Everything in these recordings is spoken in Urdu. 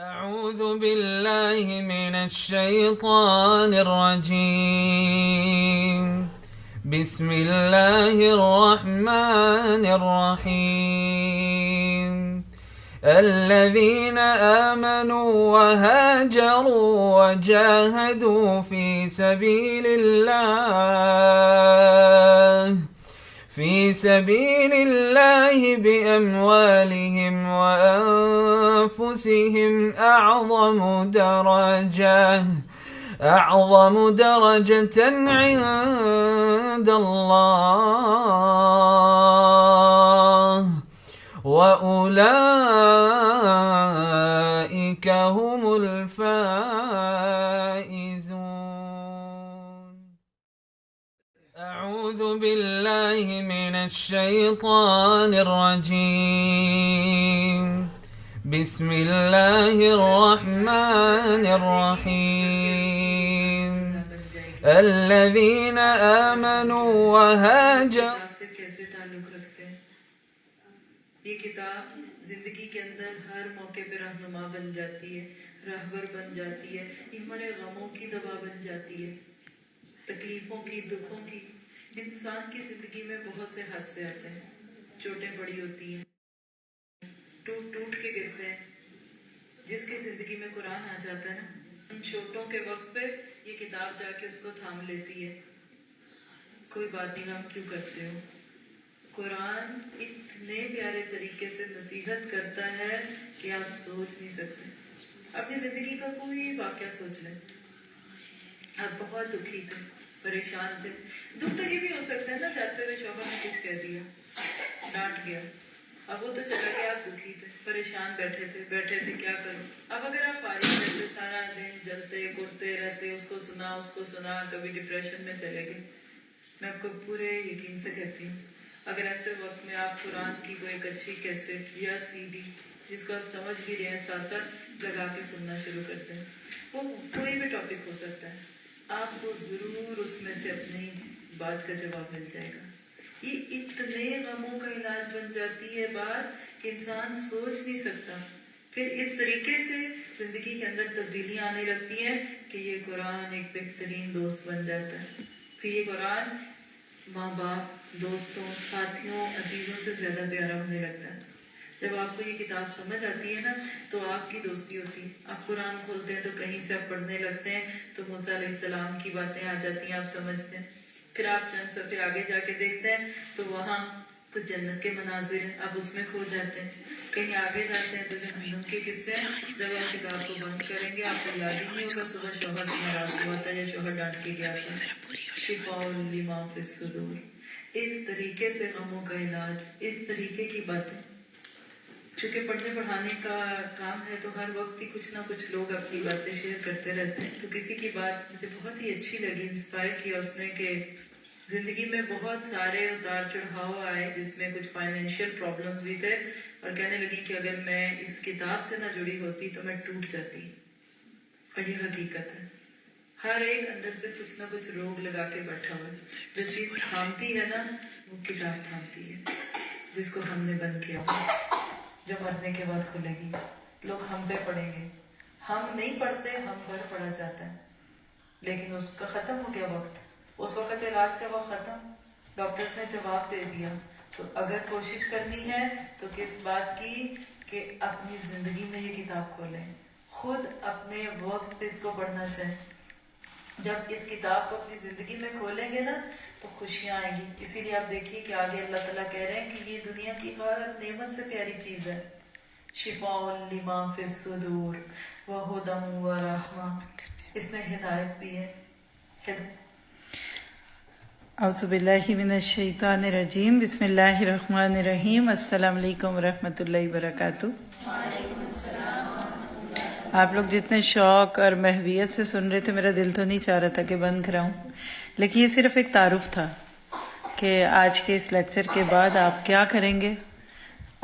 أعوذ بالله من الشيطان الرجيم. بسم الله الرحمن الرحيم. الذين آمنوا وهاجروا وجاهدوا في سبيل الله بأموالهم وأنفسهم أعظم درجة عند الله وأولئك هم الفائزون. أعوذ بالله من الشيطان الرجيم. بسم الله الرحمن الرحيم. الذين آمنوا وهاجروا سے کیسے تعلق رکھتے ہیں. یہ کتاب زندگی کے اندر ہر موقع پہ رہنما بن جاتی ہے، راہبر بن جاتی ہے، یہ ہمارے غموں کی دوا بن جاتی ہے، تکلیفوں کی، دکھوں کی. انسان کی زندگی میں بہت سے حادثے آتے ہیں، چوٹیں بڑی ہوتی ہیں، ٹوٹ ٹوٹ کے گرتے ہیں. جس کی زندگی میں قرآن آ جاتا ہے نا، ان چوٹوں کے وقت پہ یہ کتاب جا کے اس کو تھام لیتی ہے. کوئی بات نہیں، آپ کیوں کرتے ہو. قرآن اتنے پیارے طریقے سے نصیحت کرتا ہے کہ آپ سوچ نہیں سکتے. اپنی زندگی کا کوئی واقعہ سوچ لیں. آپ بہت دکھی تھے، پریشان تھے. دکھ تو یہ بھی ہو سکتا ہے نا، جاتے ہوئے شوہر نے کچھ کہہ دیا، ڈانٹ گیا، اب وہ تو چلا گیا، آپ دکھی تھے، پریشان بیٹھے تھے کیا کروں. اب اگر آپ فارغ رہتے، سارا دن جلتے کودتے رہتے، اس کو سنا، کبھی ڈپریشن میں چلے گئے. میں آپ کو پورے یقین سے کہتی ہوں، اگر ایسے وقت میں آپ قرآن کی کوئی ایک اچھی کیسٹ یا CD جس کو آپ سمجھ بھی رہے ہیں، ساتھ ساتھ لگا کے سننا شروع کرتے ہیں، وہ کوئی بھی ٹاپک ہو سکتا ہے، آپ کو ضرور اس میں سے اپنی بات کا جواب مل جائے گا. یہ اتنے غموں کا علاج بن جاتی ہے بات کہ انسان سوچ نہیں سکتا. پھر اس طریقے سے زندگی کے اندر تبدیلیاں آنے لگتی ہیں کہ یہ قرآن ایک بہترین دوست بن جاتا ہے. پھر یہ قرآن ماں باپ، دوستوں، ساتھیوں، عزیزوں سے زیادہ پیارا ہونے لگتا ہے. جب آپ کو یہ کتاب سمجھ آتی ہے نا، تو آپ کی دوستی ہوتی ہے. آپ قرآن کھولتے ہیں تو کہیں سے آپ پڑھنے لگتے ہیں تو موسیٰ علیہ السلام کی باتیں آ جاتی ہیں، آپ سمجھتے ہیں. پھر آپ چند صفحے آگے جا کے دیکھتے ہیں تو وہاں کچھ جنت کے مناظر ہیں، آپ اس میں کھو جاتے ہیں. کہیں آگے جاتے ہیں تو جہنم کے قصے ہیں. جب آپ کتاب کو بند کریں گے، آپ کو یاد ہی نہیں ہوگا صبح شوہر سے ناراض ہوا تھا یا شوہر ڈانٹ کے گیا تھا. شفاء لما فی الصدور. اس طریقے سے غموں کا علاج، اس طریقے کی باتیں. چونکہ پڑھنے پڑھانے کا کام ہے تو ہر وقت ہی کچھ نہ کچھ لوگ اپنی باتیں شیئر کرتے رہتے ہیں. تو کسی کی بات مجھے بہت ہی اچھی لگی، انسپائر کیا اس نے کہ زندگی میں بہت سارے اتار چڑھاؤ آئے، جس میں کچھ فائنینشیل پرابلمز بھی تھے، اور کہنے لگی کہ اگر میں اس کتاب سے نہ جڑی ہوتی تو میں ٹوٹ جاتی. اور یہ حقیقت ہے، ہر ایک اندر سے کچھ نہ کچھ روگ لگا کے بیٹھا ہوا ہے. جو چیز تھامتی ہے نا، وہ کتاب تھامتی ہے، جس کو ہم نے بند کیا ہوا، جو مرنے کے بعد کھلے گی. لوگ ہم پہ پڑیں گے، ہم نہیں پڑھتے، ہم پر پڑھا جاتا ہے. لیکن اس کا ختم ہو گیا وقت، اس وقت علاج کا وقت ختم. ڈاکٹرز نے جواب دے دیا. تو اگر کوشش کرنی ہے تو کس بات کی کہ اپنی زندگی میں یہ کتاب کھولیں، خود اپنے وقت پہ اس کو پڑھنا چاہیں. جب اس کتاب کو اپنی زندگی میں کھولیں گے نا تو خوشیاں آئیں گی. اسی لیے آپ دیکھیے کہ آگے اللہ تعالیٰ کہہ رہے ہیں کہ یہ دنیا کی ہر نعمت سے پیاری چیز ہے. شفاء لما فی الصدور وہدی ورحمہ. اس میں ہدایت بھی ہے. اعوذ باللہ من الشیطان الرجیم. بسم اللہ الرحمن الرحیم. السلام علیکم ورحمۃ اللہ وبرکاتہ. آپ لوگ جتنے شوق اور محویت سے سن رہے تھے، میرا دل تو نہیں چاہ رہا تھا کہ بند کراؤں، لیکن یہ صرف ایک تعارف تھا کہ آج کے اس لیکچر کے بعد آپ کیا کریں گے.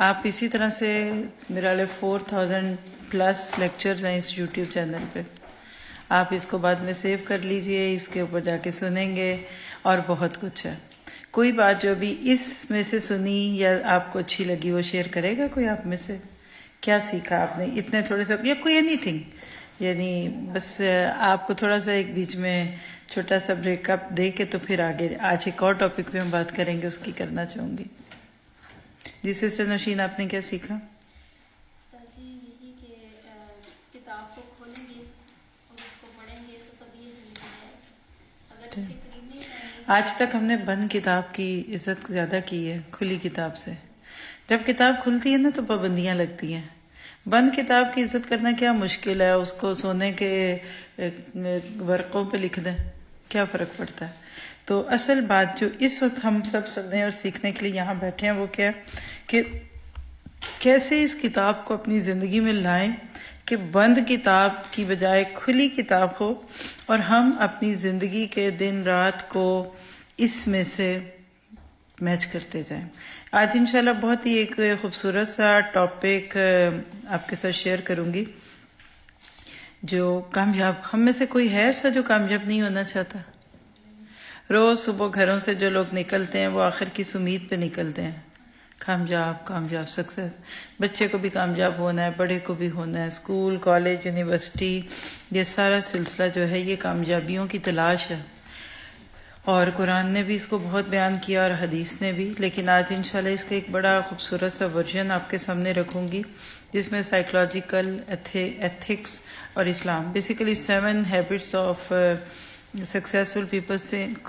آپ اسی طرح سے میرا 4000+ لیکچرز ہیں اس یوٹیوب چینل پہ. آپ اس کو بعد میں سیو کر لیجئے، اس کے اوپر جا کے سنیں گے، اور بہت کچھ ہے. کوئی بات جو بھی اس میں سے سنی یا آپ کو اچھی لگی وہ شیئر کرے گا کوئی آپ میں سے؟ کیا سیکھا آپ نے اتنے تھوڑے سے، یا کوئی اینی تھنگ، یعنی بس آپ کو تھوڑا سا ایک بیچ میں چھوٹا سا بریک اپ دے کے تو پھر آگے آج ایک اور ٹاپک پہ ہم بات کریں گے، اس کی کرنا چاہوں گی۔ جی سسٹر نوشین، آپ نے کیا سیکھا؟ جی یہی کہ کتاب کو کھولیں گے اور اس کو پڑھیں گے تو تب یہ زندگی ہے، اگر اس کے قریب نہیں رہیں گے۔ آج تک ہم نے بند کتاب کی عزت زیادہ کی ہے کھلی کتاب سے۔ جب کتاب کھلتی ہے نا تو پابندیاں لگتی ہیں۔ بند کتاب کی عزت کرنا کیا مشکل ہے، اس کو سونے کے ورقوں پہ لکھ دیں، کیا فرق پڑتا ہے؟ تو اصل بات جو اس وقت ہم سب سننے اور سیکھنے کے لیے یہاں بیٹھے ہیں وہ کیا ہے کہ کیسے اس کتاب کو اپنی زندگی میں لائیں کہ بند کتاب کی بجائے کھلی کتاب ہو، اور ہم اپنی زندگی کے دن رات کو اس میں سے میچ کرتے جائیں۔ آج انشاءاللہ بہت ہی ایک خوبصورت سا ٹاپک آپ کے ساتھ شیئر کروں گی، جو کامیاب، ہم میں سے کوئی ہے ایسا جو کامیاب نہیں ہونا چاہتا؟ روز صبح گھروں سے جو لوگ نکلتے ہیں وہ آخر کس امید پہ نکلتے ہیں؟ کامیاب سکسیس۔ بچے کو بھی کامیاب ہونا ہے، بڑے کو بھی ہونا ہے، اسکول، کالج، یونیورسٹی، یہ سارا سلسلہ جو ہے یہ کامیابیوں کی تلاش ہے، اور قرآن نے بھی اس کو بہت بیان کیا اور حدیث نے بھی، لیکن آج انشاءاللہ اس کا ایک بڑا خوبصورت سا ورژن آپ کے سامنے رکھوں گی، جس میں سائیکولوجیکل، ایتھکس اور اسلام، basically 7 habits of successful people,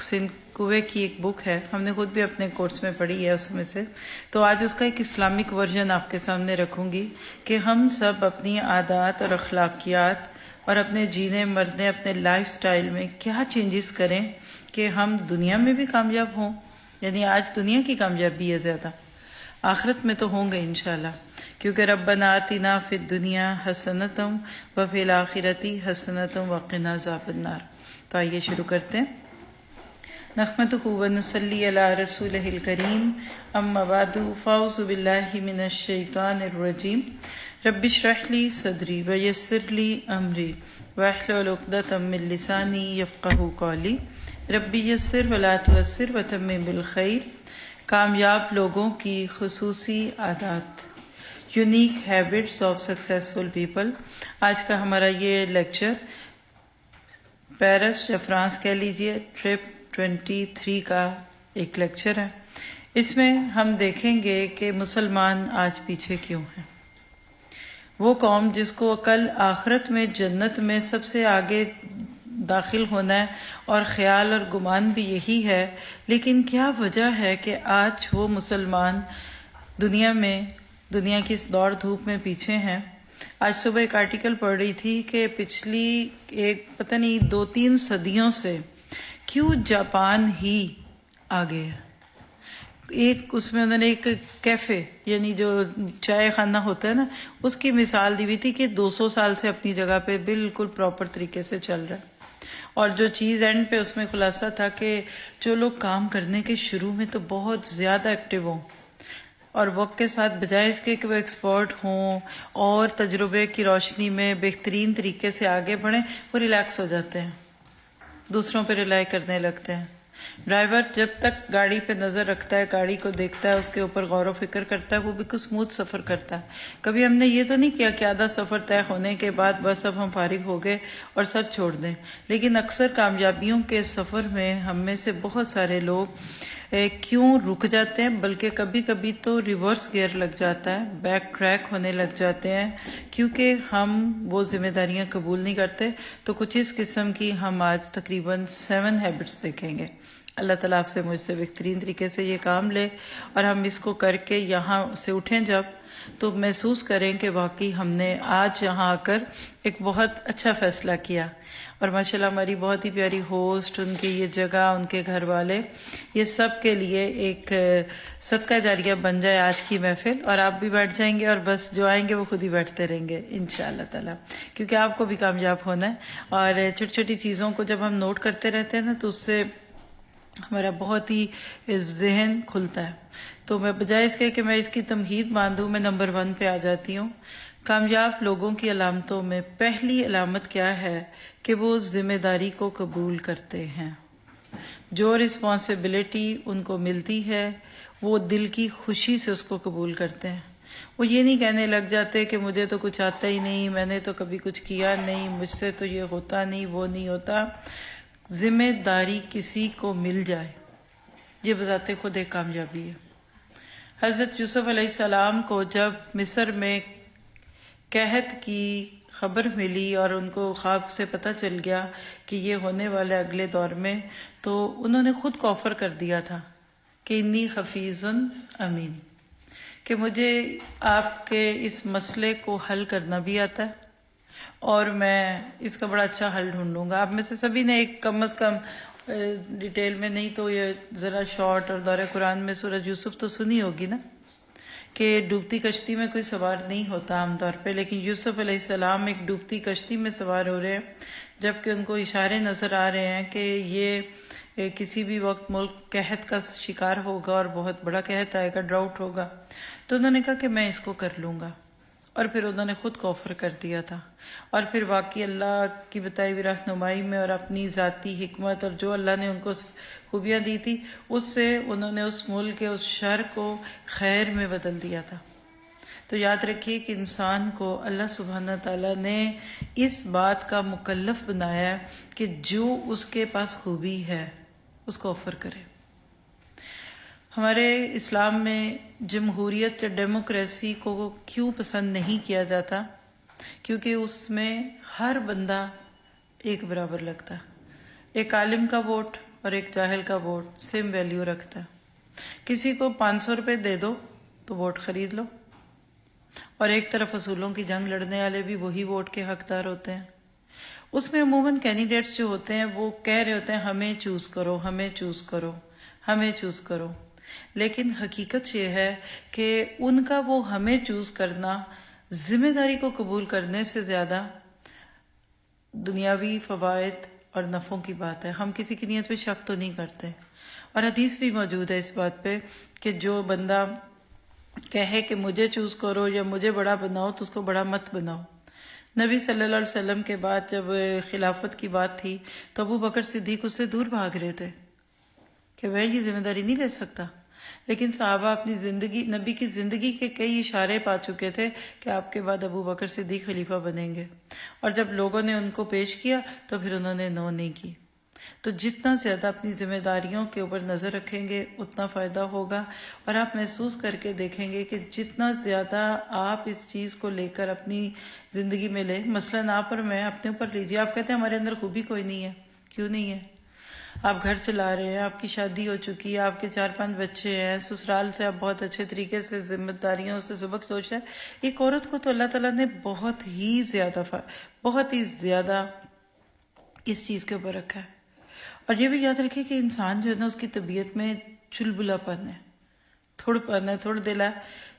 سنکوے کی ایک بک ہے، ہم نے خود بھی اپنے کورس میں پڑھی ہے اس میں سے، تو آج اس کا ایک اسلامک ورژن آپ کے سامنے رکھوں گی کہ ہم سب اپنی عادات اور اخلاقیات اور اپنے جینے مرنے، اپنے لائف سٹائل میں کیا چینجز کریں کہ ہم دنیا میں بھی کامیاب ہوں، یعنی آج دنیا کی کامیابی ہے زیادہ، آخرت میں تو ہوں گے انشاءاللہ، کیونکہ ربنا آتنا فی الدنیا حسنۃ وفی الآخرۃ حسنۃ وقنا عذاب النار۔ تو آئیے شروع کرتے ہیں۔ نحمدہ ونصلی علی رسولہ الکریم، اما بعد فاعوذ باللہ من الشیطان الرجیم، رب اشرح لی صدری ویسر لی امری واحلل عقدۃ من لسانی یفقہوا قولی، ربی یسر ولا تعسر وتمم بالخیر۔ کامیاب لوگوں کی خصوصی عادات، unique habits of successful people. آج کا ہمارا یہ لیکچر پیرس یا فرانس کہہ لیجئے ٹرپ 23 کا ایک لیکچر ہے۔ اس میں ہم دیکھیں گے کہ مسلمان آج پیچھے کیوں ہیں۔ وہ قوم جس کو کل آخرت میں جنت میں سب سے آگے داخل ہونا ہے، اور خیال اور گمان بھی یہی ہے، لیکن کیا وجہ ہے کہ آج وہ مسلمان دنیا کی اس دوڑ دھوپ میں پیچھے ہیں؟ آج صبح ایک آرٹیکل پڑھ رہی تھی کہ پچھلی ایک پتہ نہیں 2-3 صدیوں سے کیوں جاپان ہی آگے ہے۔ ایک اس میں انہوں نے ایک کیفے، یعنی جو چائے خانہ ہوتا ہے نا، اس کی مثال دی ہوئی تھی کہ 200 سال سے اپنی جگہ پہ بالکل پراپر طریقے سے چل رہا ہے، اور جو چیز اینڈ پہ اس میں خلاصہ تھا کہ جو لوگ کام کرنے کے شروع میں تو بہت زیادہ ایکٹیو ہوں، اور وقت کے ساتھ بجائے اس کے کہ وہ ایکسپرٹ ہوں اور تجربے کی روشنی میں بہترین طریقے سے آگے بڑھیں، وہ ریلیکس ہو جاتے ہیں، دوسروں پہ ریلائی کرنے لگتے ہیں۔ ڈرائیور جب تک گاڑی پہ نظر رکھتا ہے، گاڑی کو دیکھتا ہے، اس کے اوپر غور و فکر کرتا ہے، وہ بالکل اسموتھ سفر کرتا ہے۔ کبھی ہم نے یہ تو نہیں کیا کہ آدھا سفر طے ہونے کے بعد بس اب ہم فارغ ہو گئے اور سب چھوڑ دیں، لیکن اکثر کامیابیوں کے سفر میں ہم میں سے بہت سارے لوگ کیوں رک جاتے ہیں، بلکہ کبھی کبھی تو ریورس گیئر لگ جاتا ہے، بیک ٹریک ہونے لگ جاتے ہیں، کیونکہ ہم وہ ذمہ داریاں قبول نہیں کرتے۔ تو کچھ اس قسم کی ہم آج تقریباً 7 ہیبٹس دیکھیں گے۔ اللہ تعالیٰ آپ سے مجھ سے بہترین طریقے سے یہ کام لے، اور ہم اس کو کر کے یہاں سے اٹھیں جب تو محسوس کریں کہ واقعی ہم نے آج یہاں آ کر ایک بہت اچھا فیصلہ کیا، اور ماشاءاللہ ہماری بہت ہی پیاری ہوسٹ، ان کی یہ جگہ، ان کے گھر والے، یہ سب کے لیے ایک صدقہ جاریہ بن جائے آج کی محفل، اور آپ بھی بیٹھ جائیں گے اور بس جو آئیں گے وہ خود ہی بیٹھتے رہیں گے انشاءاللہ تعالیٰ، کیونکہ آپ کو بھی کامیاب ہونا ہے۔ اور چھوٹی چھوٹی چیزوں کو جب ہم نوٹ کرتے رہتے ہیں نا تو اس سے ہمارا بہت ہی ذہن کھلتا ہے۔ تو میں بجائے اس کے کہ میں اس کی تمہید باندھوں، میں نمبر 1 پہ آ جاتی ہوں۔ کامیاب لوگوں کی علامتوں میں پہلی علامت کیا ہے کہ وہ ذمہ داری کو قبول کرتے ہیں۔ جو رسپانسبلٹی ان کو ملتی ہے وہ دل کی خوشی سے اس کو قبول کرتے ہیں۔ وہ یہ نہیں کہنے لگ جاتے کہ مجھے تو کچھ آتا ہی نہیں، میں نے تو کبھی کچھ کیا نہیں، مجھ سے تو یہ ہوتا نہیں، وہ نہیں ہوتا۔ ذمہ داری کسی کو مل جائے یہ بذات خود ایک کامیابی ہے۔ حضرت یوسف علیہ السلام کو جب مصر میں قحط کی خبر ملی اور ان کو خواب سے پتہ چل گیا کہ یہ ہونے والا ہے اگلے دور میں، تو انہوں نے خود کو آفر کر دیا تھا کہ انی حفیظ امین، کہ مجھے آپ کے اس مسئلے کو حل کرنا بھی آتا ہے اور میں اس کا بڑا اچھا حل ڈھونڈوں گا۔ آپ میں سے سبھی نے ایک کم از کم ڈیٹیل میں نہیں تو یہ ذرا شارٹ اور دورہ قرآن میں سورہ یوسف تو سنی ہوگی نا، کہ ڈوبتی کشتی میں کوئی سوار نہیں ہوتا عام طور پہ، لیکن یوسف علیہ السلام ایک ڈوبتی کشتی میں سوار ہو رہے ہیں، جبکہ ان کو اشارے نظر آ رہے ہیں کہ یہ کسی بھی وقت ملک قحط کا شکار ہوگا اور بہت بڑا قحط آئے گا، ڈراؤٹ ہوگا۔ تو انہوں نے کہا کہ میں اس کو کر لوں گا، اور پھر انہوں نے خود کو آفر کر دیا تھا، اور پھر واقعی اللہ کی بتائی ہوئی رہنمائی میں اور اپنی ذاتی حکمت اور جو اللہ نے ان کو خوبیاں دی تھی، اس سے انہوں نے اس ملک کے اس شر کو خیر میں بدل دیا تھا۔ تو یاد رکھیے کہ انسان کو اللہ سبحانہ تعالیٰ نے اس بات کا مکلف بنایا ہے کہ جو اس کے پاس خوبی ہے اس کو آفر کرے۔ ہمارے اسلام میں جمہوریت یا ڈیموکریسی کو کیوں پسند نہیں کیا جاتا؟ کیونکہ اس میں ہر بندہ ایک برابر لگتا ہے۔ ایک عالم کا ووٹ اور ایک جاہل کا ووٹ سیم ویلیو رکھتا ہے۔ کسی کو 500 روپے دے دو تو ووٹ خرید لو، اور ایک طرف اصولوں کی جنگ لڑنے والے بھی وہی ووٹ کے حقدار ہوتے ہیں۔ اس میں عموماً کینڈیڈیٹس جو ہوتے ہیں وہ کہہ رہے ہوتے ہیں ہمیں چوز کرو، ہمیں چوز کرو، ہمیں چوز کرو، لیکن حقیقت یہ ہے کہ ان کا وہ ہمیں چوز کرنا ذمہ داری کو قبول کرنے سے زیادہ دنیاوی فوائد اور نفعوں کی بات ہے۔ ہم کسی کی نیت پہ شک تو نہیں کرتے، اور حدیث بھی موجود ہے اس بات پہ کہ جو بندہ کہے کہ مجھے چوز کرو یا مجھے بڑا بناؤ تو اس کو بڑا مت بناؤ۔ نبی صلی اللہ علیہ وسلم کے بعد جب خلافت کی بات تھی تو ابو بکر صدیق اس سے دور بھاگ رہے تھے کہ میں یہ ذمہ داری نہیں لے سکتا، لیکن صحابہ اپنی زندگی، نبی کی زندگی کے کئی اشارے پا چکے تھے کہ آپ کے بعد ابو بکر صدیق خلیفہ بنیں گے، اور جب لوگوں نے ان کو پیش کیا تو پھر انہوں نے نو نہیں کی۔ تو جتنا زیادہ اپنی ذمہ داریوں کے اوپر نظر رکھیں گے اتنا فائدہ ہوگا، اور آپ محسوس کر کے دیکھیں گے کہ جتنا زیادہ آپ اس چیز کو لے کر اپنی زندگی میں لیں، مثلاً آپ اور میں اپنے اوپر لیجیے، آپ کہتے ہیں ہمارے اندر خوبی کوئی نہیں ہے، کیوں نہیں ہے؟ آپ گھر چلا رہے ہیں، آپ کی شادی ہو چکی ہے، آپ کے 4-5 بچے ہیں، سسرال سے آپ بہت اچھے طریقے سے ذمہ داریوں سے سبق سوچ رہے ہیں۔ ایک عورت کو تو اللہ تعالیٰ نے بہت ہی زیادہ اس چیز کے اوپر رکھا ہے، اور یہ بھی یاد رکھیں کہ انسان جو ہے نا اس کی طبیعت میں چلبلا پن ہے، تھوڑ پن ہے، تھوڑ دل ہے۔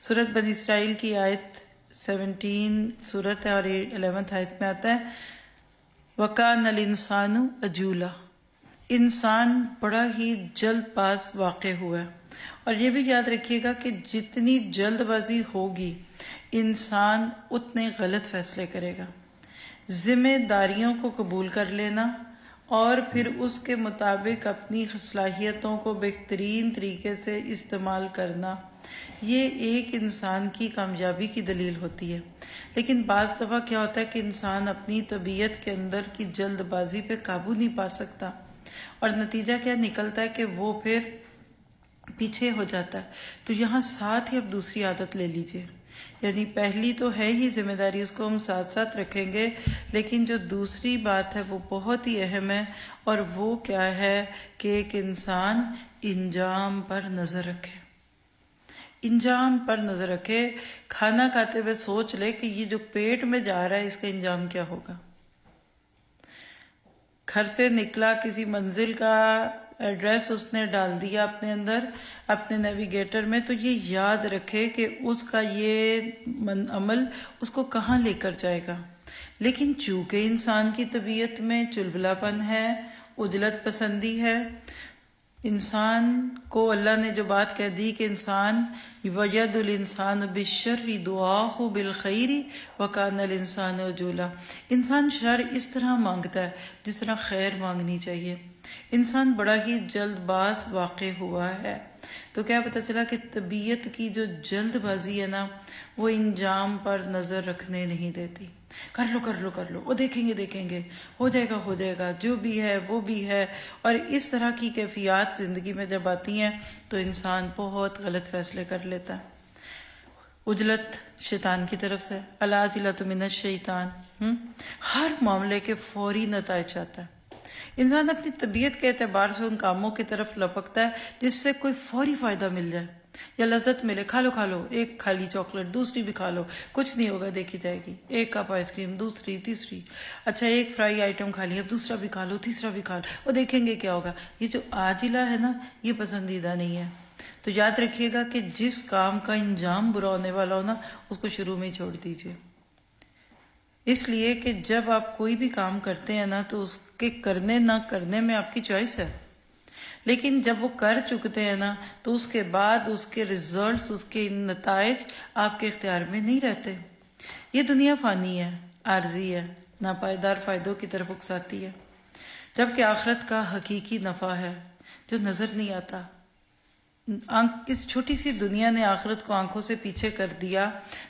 سورۃ بنی اسرائیل کی آیت 17 سورت ہے اور 11 آیت میں آتا ہے وَكَانَ الْإِنسَانُ عَجُولًا، انسان بڑا ہی جلد باز واقع ہوا ہے۔ اور یہ بھی یاد رکھیے گا کہ جتنی جلد بازی ہوگی انسان اتنے غلط فیصلے کرے گا۔ ذمہ داریوں کو قبول کر لینا اور پھر اس کے مطابق اپنی صلاحیتوں کو بہترین طریقے سے استعمال کرنا، یہ ایک انسان کی کامیابی کی دلیل ہوتی ہے۔ لیکن بعض دفعہ کیا ہوتا ہے کہ انسان اپنی طبیعت کے اندر کی جلد بازی پہ قابو نہیں پا سکتا، اور نتیجہ کیا نکلتا ہے کہ وہ پھر پیچھے ہو جاتا ہے۔ تو یہاں ساتھ ہی اب دوسری عادت لے لیجئے، یعنی پہلی تو ہے ہی ذمہ داری، اس کو ہم ساتھ ساتھ رکھیں گے، لیکن جو دوسری بات ہے وہ بہت ہی اہم ہے، اور وہ کیا ہے کہ ایک انسان انجام پر نظر رکھے، انجام پر نظر رکھے۔ کھانا کھاتے ہوئے سوچ لے کہ یہ جو پیٹ میں جا رہا ہے اس کا انجام کیا ہوگا۔ گھر سے نکلا، کسی منزل کا ایڈریس اس نے ڈال دیا اپنے اندر، اپنے نیویگیٹر میں، تو یہ یاد رکھے کہ اس کا یہ عمل اس کو کہاں لے کر جائے گا۔ لیکن چونکہ انسان کی طبیعت میں چلبلا پن ہے، عجلت پسندی ہے، انسان کو اللہ نے جو بات کہہ دی کہ انسان وَيَدُ الْإِنسَانُ بِالشَّرِّ دُعَاهُ بِالْخَيْرِ وَكَانَ الْإِنسَانُ عَجُولًا، انسان شر اس طرح مانگتا ہے جس طرح خیر مانگنی چاہیے۔ انسان بڑا ہی جلد باز واقع ہوا ہے، تو کیا پتہ چلا کہ طبیعت کی جو جلد بازی ہے نا وہ انجام پر نظر رکھنے نہیں دیتی۔ کر لو کر لو کر لو، وہ دیکھیں گے، ہو جائے گا، جو بھی ہے وہ بھی ہے۔ اور اس طرح کی کیفیات زندگی میں جب آتی ہیں تو انسان بہت غلط فیصلے کر لیتا ہے۔ عجلت شیطان کی طرف سے، العاجلۃ من الشیطان، ہر معاملے کے فوری نتائج چاہتا ہے۔ انسان اپنی طبیعت کے اعتبار سے ان کاموں کی طرف لپکتا ہے جس سے کوئی فوری فائدہ مل جائے یا لذت ملے۔ کھا لو، ایک کھا لی چاکلیٹ، دوسری بھی کھا لو، کچھ نہیں ہوگا، دیکھی جائے گی۔ ایک کپ آئس کریم، دوسری، تیسری، اچھا ایک فرائی آئٹم کھا لی، اب دوسرا بھی کھا لو، تیسرا بھی کھا لو، وہ دیکھیں گے کیا ہوگا۔ یہ جو عاجلہ ہے نا یہ پسندیدہ نہیں ہے۔ تو یاد رکھیے گا کہ جس کام کا انجام برا ہونے والا ہو نا اس کو شروع میں ہی چھوڑ دیجیے، اس لیے کہ جب آپ کوئی بھی کام کرتے ہیں نا تو اس کے کرنے نہ کرنے میں آپ کی چوائس ہے، لیکن جب وہ کر چکتے ہیں نا تو اس کے بعد اس کے ریزلٹس، اس کے نتائج آپ کے اختیار میں نہیں رہتے۔ یہ دنیا فانی ہے، عارضی ہے، ناپائیدار فائدوں کی طرف اکساتی ہے، جبکہ آخرت کا حقیقی نفع ہے جو نظر نہیں آتا۔ اس چھوٹی سی دنیا نے آخرت کو آنکھوں سے پیچھے کر دیا۔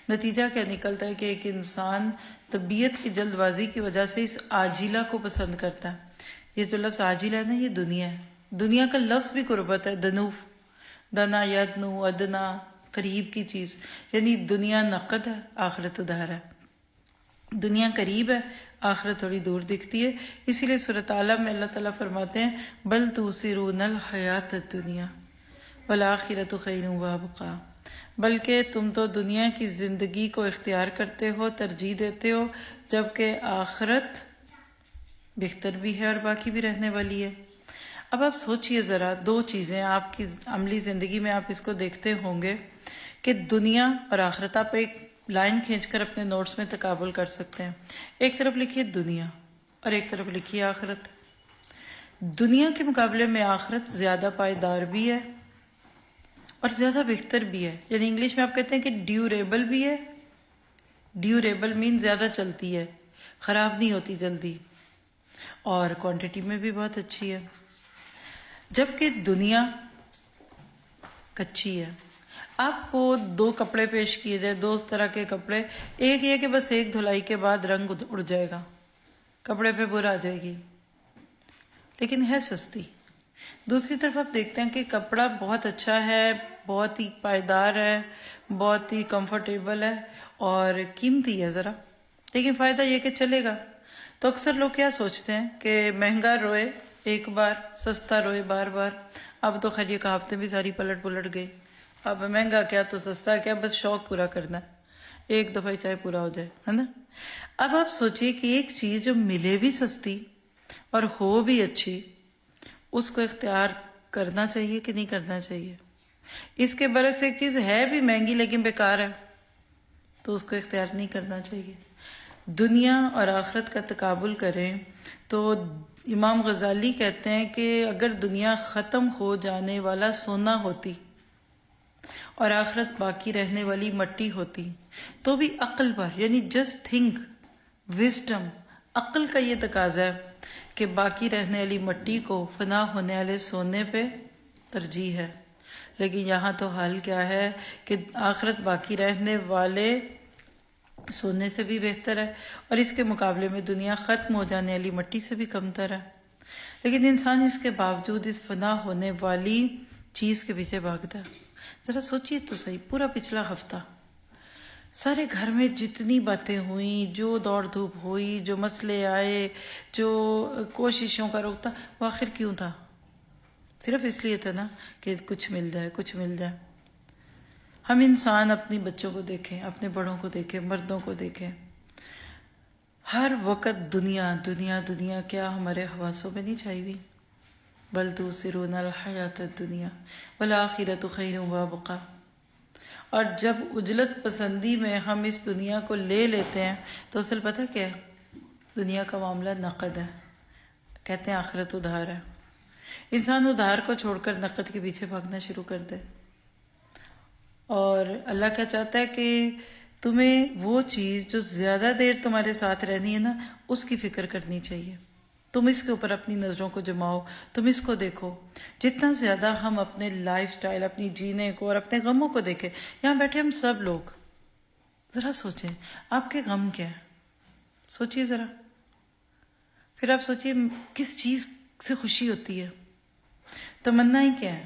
نتیجہ کیا نکلتا ہے کہ ایک انسان طبیعت کی جلد بازی کی وجہ سے اس عاجلہ کو پسند کرتا ہے۔ یہ جو لفظ عاجلہ ہے نا یہ دنیا ہے، دنیا کا لفظ بھی قربت ہے، دنوف، دنا، یدنو، ادنا، قریب کی چیز، یعنی دنیا نقد ہے، آخرت ادھار ہے۔ دنیا قریب ہے، آخرت تھوڑی دور دکھتی ہے۔ اسی لیے سورۃ اعلیٰ میں اللہ تعالیٰ فرماتے ہیں بل تؤثرون الحیات الدنیا والآخرۃ خیر وابقیٰ، بلکہ تم تو دنیا کی زندگی کو اختیار کرتے ہو، ترجیح دیتے ہو، جبکہ آخرت بہتر بھی ہے اور باقی بھی رہنے والی ہے۔ اب آپ سوچئے ذرا، دو چیزیں آپ کی عملی زندگی میں آپ اس کو دیکھتے ہوں گے کہ دنیا اور آخرت، آپ ایک لائن کھینچ کر اپنے نوٹس میں تقابل کر سکتے ہیں۔ ایک طرف لکھیے دنیا اور ایک طرف لکھیے آخرت۔ دنیا کے مقابلے میں آخرت زیادہ پائیدار بھی ہے اور زیادہ بہتر بھی ہے، یعنی انگلش میں آپ کہتے ہیں کہ ڈیوریبل بھی ہے۔ ڈیوریبل مین زیادہ چلتی ہے، خراب نہیں ہوتی جلدی، اور کوانٹٹی میں بھی بہت اچھی ہے، جبکہ دنیا کچی ہے۔ آپ کو دو کپڑے پیش کیے جائے، دو طرح کے کپڑے، ایک یہ کہ بس ایک دھلائی کے بعد رنگ اڑ جائے گا، کپڑے پہ بر آ جائے گی، لیکن ہے سستی۔ دوسری طرف آپ دیکھتے ہیں کہ کپڑا بہت اچھا ہے، بہت ہی پائیدار ہے، بہت ہی کمفرٹیبل ہے اور قیمتی ہے ذرا، لیکن فائدہ یہ کہ چلے گا۔ تو اکثر لوگ کیا سوچتے ہیں کہ مہنگا روئے ایک بار، سستا روئے بار بار۔ اب تو خیر یہ کہاوتیں بھی ساری پلٹ گئی، اب مہنگا کیا تو سستا کیا، بس شوق پورا کرنا ہے، ایک دفعہ چاہے پورا ہو جائے، ہے نا۔ اب آپ سوچئے کہ ایک چیز جو ملے بھی سستی اور ہو بھی اچھی، اس کو اختیار کرنا چاہیے کہ نہیں کرنا چاہیے؟ اس کے برعکس ایک چیز ہے بھی مہنگی لیکن بیکار ہے تو اس کو اختیار نہیں کرنا چاہیے۔ دنیا اور آخرت کا تقابل کریں تو امام غزالی کہتے ہیں کہ اگر دنیا ختم ہو جانے والا سونا ہوتی اور آخرت باقی رہنے والی مٹی ہوتی تو بھی عقل پر، یعنی جسٹ تھنک، وزڈم، عقل کا یہ تقاضا ہے کہ باقی رہنے والی مٹی کو فنا ہونے والے سونے پہ ترجیح ہے، لیکن یہاں تو حال کیا ہے کہ آخرت باقی رہنے والے سونے سے بھی بہتر ہے اور اس کے مقابلے میں دنیا ختم ہو جانے والی مٹی سے بھی کمتر ہے، لیکن انسان اس کے باوجود اس فنا ہونے والی چیز کے پیچھے بھاگتا ہے۔ ذرا سوچئے تو صحیح، پورا پچھلا ہفتہ سارے گھر میں جتنی باتیں ہوئیں، جو دوڑ دھوپ ہوئی، جو مسئلے آئے، جو کوششوں کا رخ تھا، وہ آخر کیوں تھا؟ صرف اس لیے تھا نا کہ کچھ مل جائے، کچھ مل جائے۔ ہم انسان اپنی بچوں کو دیکھیں، اپنے بڑوں کو دیکھیں، مردوں کو دیکھیں، ہر وقت دنیا دنیا دنیا، کیا ہمارے حواسوں میں نہیں چھائی ہوئی؟ بل تؤثرون الحیات الدنیا والآخرۃ خیر وابقیٰ۔ اور جب عجلت پسندی میں ہم اس دنیا کو لے لیتے ہیں تو اصل پتہ کیا ہے؟ دنیا کا معاملہ نقد ہے، کہتے ہیں آخرت ادھار ہے۔ انسان ادھار کو چھوڑ کر نقد کے پیچھے بھاگنا شروع کر دے. اور اللہ کیا چاہتا ہے کہ تمہیں وہ چیز جو زیادہ دیر تمہارے ساتھ رہنی ہے نا، اس کی فکر کرنی چاہیے. تم اس کے اوپر اپنی نظروں کو جماؤ، تم اس کو دیکھو. جتنا زیادہ ہم اپنے لائف سٹائل، اپنی جینے کو اور اپنے غموں کو دیکھیں. یہاں بیٹھے ہم سب لوگ ذرا سوچیں آپ کے غم کیا ہے، سوچیے ذرا. پھر آپ سوچیے کس چیز سے خوشی ہوتی ہے، تمنائیں کیا ہے،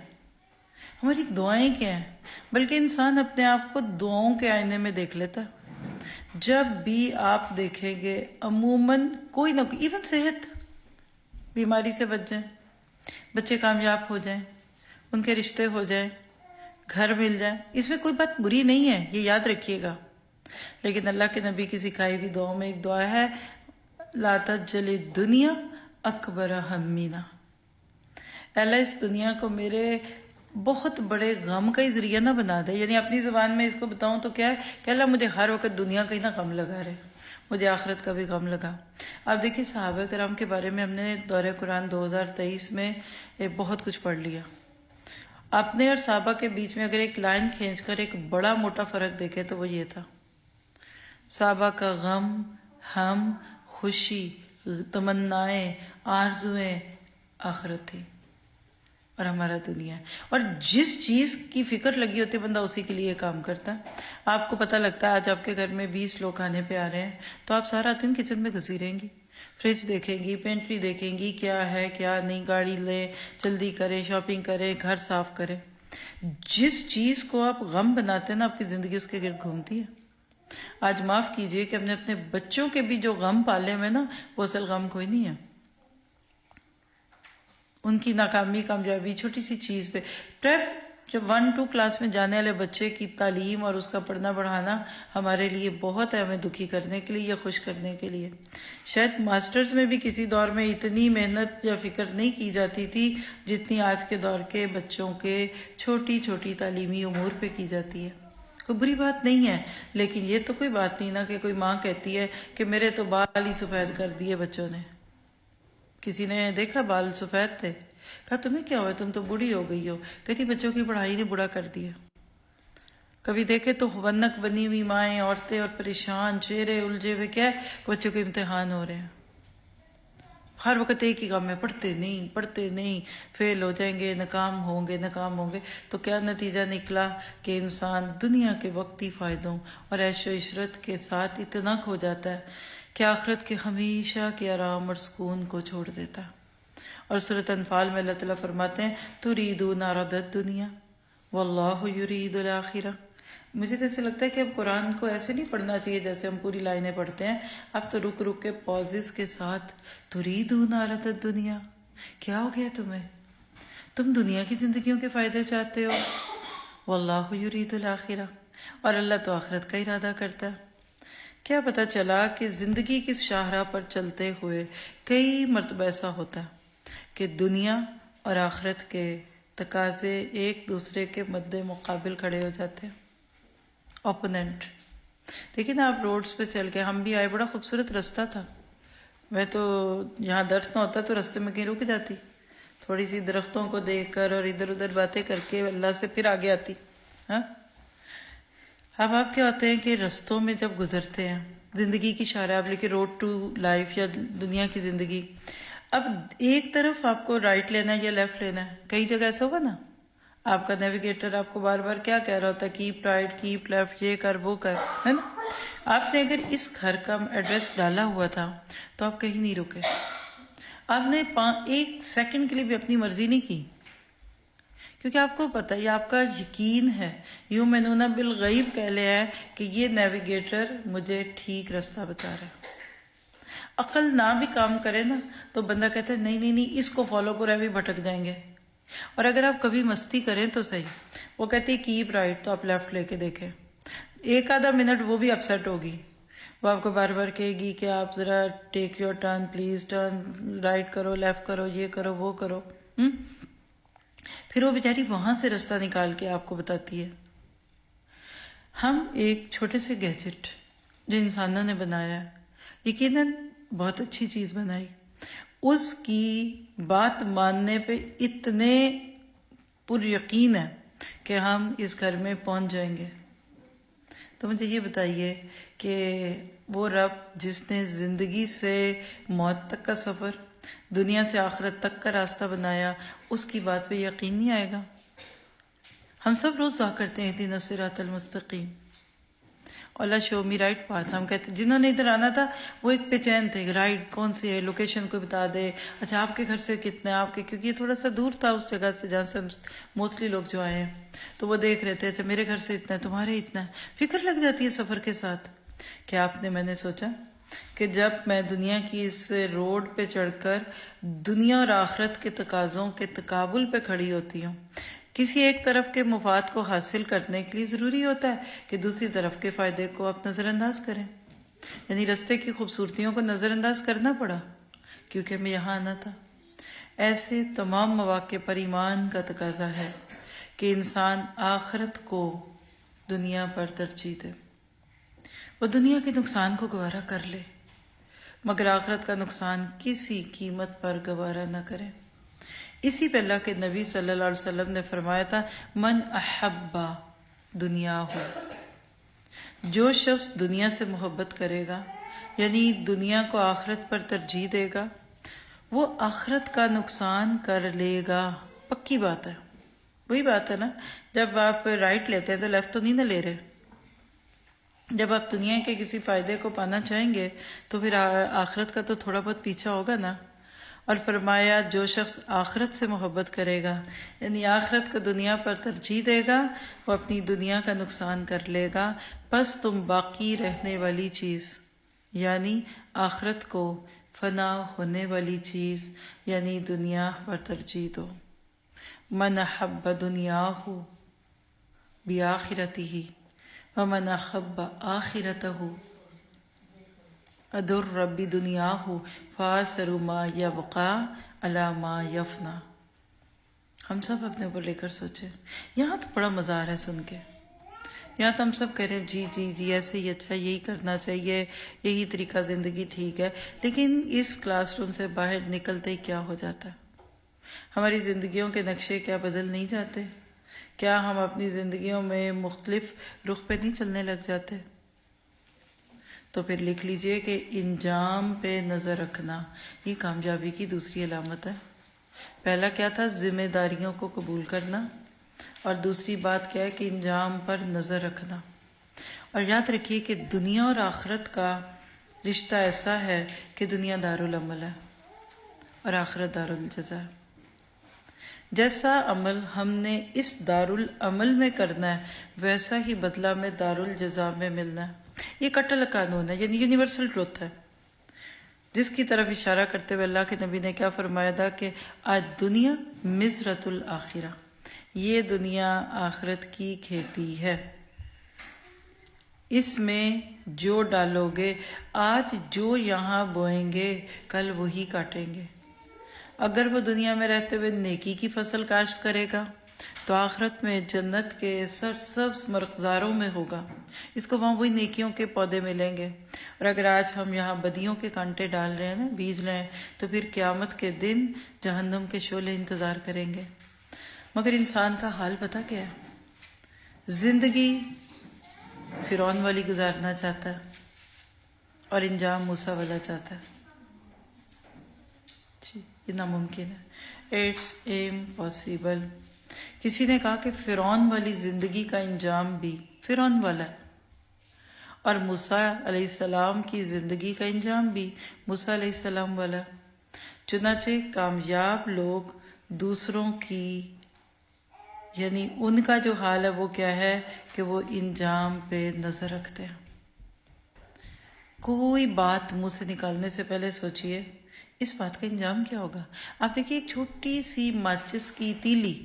ہماری دعائیں کیا ہیں. بلکہ انسان اپنے آپ کو دعاؤں کے آئینے میں دیکھ لیتا ہے. جب بھی آپ دیکھیں گے عموماً کوئی نہ کوئی، ایون صحت، بیماری سے بچ جائیں، بچے کامیاب ہو جائیں، ان کے رشتے ہو جائیں، گھر مل جائیں، اس میں کوئی بات بری نہیں ہے، یہ یاد رکھیے گا. لیکن اللہ کے نبی کی سکھائی ہوئی دعاؤں میں ایک دعا ہے، لا تجل الدنیا اکبر ہمینا. اللہ اس دنیا کو میرے بہت بڑے غم کا ہی ذریعہ نہ بنا دے. یعنی اپنی زبان میں اس کو بتاؤں تو کیا ہے کہ اللہ مجھے ہر وقت دنیا کا ہی نہ غم لگا رہے، مجھے آخرت کا بھی غم لگا. آپ دیکھیں صحابہ کرام کے بارے میں ہم نے دورہ قرآن 2023 میں بہت کچھ پڑھ لیا. اپنے اور صحابہ کے بیچ میں اگر ایک لائن کھینچ کر ایک بڑا موٹا فرق دیکھے تو وہ یہ تھا، صحابہ کا غم، ہم، خوشی، تمنائیں، آرزویں آخرت تھی اور ہمارا دنیا ہے. اور جس چیز کی فکر لگی ہوتی ہے بندہ اسی کے لیے کام کرتا ہے. آپ کو پتہ لگتا ہے آج آپ کے گھر میں 20 لوگ کھانے پہ آ رہے ہیں تو آپ سارا دن کچن میں گھسی رہیں گی، فریج دیکھیں گی، پینٹری دیکھیں گی، کیا ہے کیا نہیں، گاڑی لیں، جلدی کریں، شاپنگ کریں، گھر صاف کریں. جس چیز کو آپ غم بناتے ہیں نا آپ کی زندگی اس کے گرد گھومتی ہے. آج معاف کیجئے کہ ہم نے اپنے بچوں کے بھی جو غم پالے ہوئے نا وہ اصل غم کوئی نہیں ہے. ان کی ناکامی کامیابی چھوٹی سی چیز پہ. پریپ جب 1-2 کلاس میں جانے والے بچے کی تعلیم اور اس کا پڑھنا بڑھانا ہمارے لیے بہت ہے، ہمیں دکھی کرنے کے لیے یا خوش کرنے کے لیے. شاید ماسٹرز میں بھی کسی دور میں اتنی محنت یا فکر نہیں کی جاتی تھی جتنی آج کے دور کے بچوں کے چھوٹی چھوٹی تعلیمی امور پہ کی جاتی ہے. کوئی بری بات نہیں ہے، لیکن یہ تو کوئی بات نہیں نا کہ کوئی ماں کہتی ہے کہ میرے تو بال ہی سفید کر دیے بچوں نے. کسی نے دیکھا بال سفید تھے، کہا تمہیں کیا ہوا، تم تو بوڑھی ہو گئی ہو. کہتی بچوں کی پڑھائی نے بوڑھا کر دیا. کبھی دیکھے تو ونک بنی ہوئی مائیں، عورتیں اور پریشان چہرے الجھے ہوئے، کیا ہے بچوں کے امتحان ہو رہے ہیں. ہر وقت ایک ہی کام ہے، پڑھتے نہیں، فیل ہو جائیں گے، ناکام ہوں گے. تو کیا نتیجہ نکلا کہ انسان دنیا کے وقتی فائدوں اور عیش و عشرت کے ساتھ اتنا کھو جاتا ہے کہ آخرت کے ہمیشہ کے آرام اور سکون کو چھوڑ دیتا. اور سورۃ انفال میں اللہ تعالیٰ فرماتے ہیں تُرِيدُونَ عَرَضَ الدُّنْيَا وَاللَّهُ يُرِيدُ الْآخِرَةَ. مجھے تو ایسے لگتا ہے کہ اب قرآن کو ایسے نہیں پڑھنا چاہیے جیسے ہم پوری لائنیں پڑھتے ہیں. اب تو رک کے پازز کے ساتھ تُرِيدُونَ عَرَضَ الدُّنْيَا، کیا ہو گیا تمہیں، تم دنیا کی زندگیوں کے فائدے چاہتے ہو. وَاللَّهُ يُرِيدُ الْآخِرَةَ، اور اللہ تو آخرت کا ارادہ کرتا ہے. کیا پتہ چلا کہ زندگی کی شاہراہ پر چلتے ہوئے کئی مرتبہ ایسا ہوتا ہے کہ دنیا اور آخرت کے تقاضے ایک دوسرے کے مد مقابل کھڑے ہو جاتے ہیں، اوپوننٹ. دیکھیں نا آپ روڈز پہ چل کے، ہم بھی آئے، بڑا خوبصورت رستہ تھا. میں تو یہاں درس نہ ہوتا تو رستے میں کہیں رک جاتی، تھوڑی سی درختوں کو دیکھ کر اور ادھر ادھر باتیں کر کے اللہ سے پھر آگے آتی. ہاں اب آپ کیا ہوتے ہیں کہ رستوں میں جب گزرتے ہیں زندگی کی شاہراہ، آپ لکھے روڈ ٹو لائف یا دنیا کی زندگی. اب ایک طرف آپ کو رائٹ لینا ہے یا لیفٹ لینا ہے. کئی جگہ ایسا ہوگا نا آپ کا نیویگیٹر آپ کو بار بار کیا کہہ رہا ہوتا ہے، کیپ رائٹ، کیپ لیفٹ، یہ کر وہ کر، ہے نا. آپ نے اگر اس گھر کا ایڈریس ڈالا ہوا تھا تو آپ کہیں نہیں رکے. آپ نے 1 سیکنڈ کے لیے بھی اپنی مرضی نہیں کی، کیونکہ آپ کو پتہ ہے، آپ کا یقین ہے، یؤمنون بالغیب کہہ لیا ہے کہ یہ نیویگیٹر مجھے ٹھیک رستہ بتا رہا ہے. عقل نہ بھی کام کرے نا تو بندہ کہتا ہے نہیں اس کو فالو کرو، بھی بھٹک جائیں گے. اور اگر آپ کبھی مستی کریں تو صحیح، وہ کہتی ہے کیپ رائٹ تو آپ لیفٹ لے کے دیکھیں، 1 آدھا منٹ وہ بھی اپسیٹ ہوگی، وہ آپ کو بار بار کہے گی کہ آپ ذرا take your turn, please turn right کرو، لیفٹ کرو، یہ کرو وہ کرو. پھر وہ بیچاری وہاں سے رستہ نکال کے آپ کو بتاتی ہے. ہم ایک چھوٹے سے گیجٹ جو انسانوں نے بنایا ہے، یقیناً بہت اچھی چیز بنائی، اس کی بات ماننے پہ اتنے پر یقین ہے کہ ہم اس گھر میں پہنچ جائیں گے. تو مجھے یہ بتائیے کہ وہ رب جس نے زندگی سے موت تک کا سفر، دنیا سے آخرت تک کا راستہ بنایا، اس کی بات پہ یقین نہیں آئے گا؟ ہم سب روز دعا کرتے ہیں اہدنا الصراط المستقیم، اللہ شو می رائٹ پاتھ. ہم کہتے ہیں جنہوں نے ادھر آنا تھا وہ ایک بے چین تھے، رائٹ کون سی ہے، لوکیشن کو بتا دے، اچھا آپ کے گھر سے کتنے آپ کے، کیونکہ یہ تھوڑا سا دور تھا اس جگہ سے جہاں سے موسٹلی لوگ جو آئے ہیں، تو وہ دیکھ رہے تھے اچھا میرے گھر سے اتنا ہے، تمہارے اتنا ہے. فکر لگ جاتی ہے سفر کے ساتھ. کہ میں نے سوچا کہ جب میں دنیا کی اس روڈ پہ چڑھ کر دنیا اور آخرت کے تقاضوں کے تقابل پہ کھڑی ہوتی ہوں، کسی ایک طرف کے مفاد کو حاصل کرنے کے لیے ضروری ہوتا ہے کہ دوسری طرف کے فائدے کو آپ نظر انداز کریں. یعنی رستے کی خوبصورتیوں کو نظر انداز کرنا پڑا کیونکہ ہمیں یہاں آنا تھا. ایسے تمام مواقع پر ایمان کا تقاضا ہے کہ انسان آخرت کو دنیا پر ترجیح دے. وہ دنیا کے نقصان کو گوارا کر لے مگر آخرت کا نقصان کسی قیمت پر گوارا نہ کرے. اسی پہ اللہ کے نبی صلی اللہ علیہ وسلم نے فرمایا تھا من احبا دنیا ہو، جو شخص دنیا سے محبت کرے گا یعنی دنیا کو آخرت پر ترجیح دے گا، وہ آخرت کا نقصان کر لے گا. پکی بات ہے. وہی بات ہے نا، جب آپ رائٹ لیتے ہیں تو لیفٹ تو نہیں نہ لے رہے. جب آپ دنیا کے کسی فائدے کو پانا چاہیں گے تو پھر آخرت کا تو تھوڑا بہت پیچھا ہوگا نا. اور فرمایا جو شخص آخرت سے محبت کرے گا یعنی آخرت کو دنیا پر ترجیح دے گا، وہ اپنی دنیا کا نقصان کر لے گا. بس تم باقی رہنے والی چیز یعنی آخرت کو فنا ہونے والی چیز یعنی دنیا پر ترجیح دو. من احب دنیاہ بآخرتہ ومن احب آخرتہ ادر ربی دنیاہ فآثر ما یبقى علی ما یفنا. ہم سب اپنے اوپر لے کر سوچیں. یہاں تو بڑا مزہ آ رہا ہے سن کے. یہاں تو ہم سب کہہ رہے ہیں جی جی جی ایسے ہی اچھا، یہی کرنا چاہیے، یہی طریقہ زندگی ٹھیک ہے. لیکن اس کلاس روم سے باہر نکلتے ہی کیا ہو جاتا ہے؟ ہماری زندگیوں کے نقشے کیا بدل نہیں جاتے؟ کیا ہم اپنی زندگیوں میں مختلف رخ پہ نہیں چلنے لگ جاتے؟ تو پھر لکھ لیجئے کہ انجام پہ نظر رکھنا یہ کامیابی کی دوسری علامت ہے. پہلا کیا تھا؟ ذمہ داریوں کو قبول کرنا، اور دوسری بات کیا ہے کہ انجام پر نظر رکھنا. اور یاد رکھیے کہ دنیا اور آخرت کا رشتہ ایسا ہے کہ دنیا دارالعمل ہے اور آخرت دارالجزا ہے. جیسا عمل ہم نے اس دارالعمل میں کرنا ہے ویسا ہی بدلہ میں دارالجزا میں ملنا ہے. یہ کٹل قانون ہے، یعنی یونیورسل ٹروتھ ہے، جس کی طرف اشارہ کرتے ہوئے اللہ کے نبی نے کیا فرمایا تھا کہ آج دنیا مزرۃ الآخرہ، یہ دنیا آخرت کی کھیتی ہے. اس میں جو ڈالو گے، آج جو یہاں بوئیں گے کل وہی کاٹیں گے. اگر وہ دنیا میں رہتے ہوئے نیکی کی فصل کاشت کرے گا تو آخرت میں جنت کے سرسبز مرغزاروں میں ہوگا، اس کو وہاں وہی نیکیوں کے پودے ملیں گے. اور اگر آج ہم یہاں بدیوں کے کانٹے ڈال رہے ہیں نا، بیج رہے ہیں، تو پھر قیامت کے دن جہنم کے شعلے انتظار کریں گے. مگر انسان کا حال پتہ کیا ہے؟ زندگی فرعون والی گزارنا چاہتا ہے اور انجام موسیٰ والا چاہتا ہے. جی یہ ناممکن ہے. It's impossible. کسی نے کہا کہ فرعون والی زندگی کا انجام بھی فرعون والا ہے اور موسیٰ علیہ السلام کی زندگی کا انجام بھی موسیٰ علیہ السلام والا ہے. چنانچہ کامیاب لوگ دوسروں کی یعنی ان کا جو حال ہے وہ کیا ہے کہ وہ انجام پہ نظر رکھتے ہیں. کوئی بات منہ سے نکالنے سے پہلے سوچئے اس بات کا انجام کیا ہوگا. آپ دیکھیے ایک چھوٹی سی ماچس کی تیلی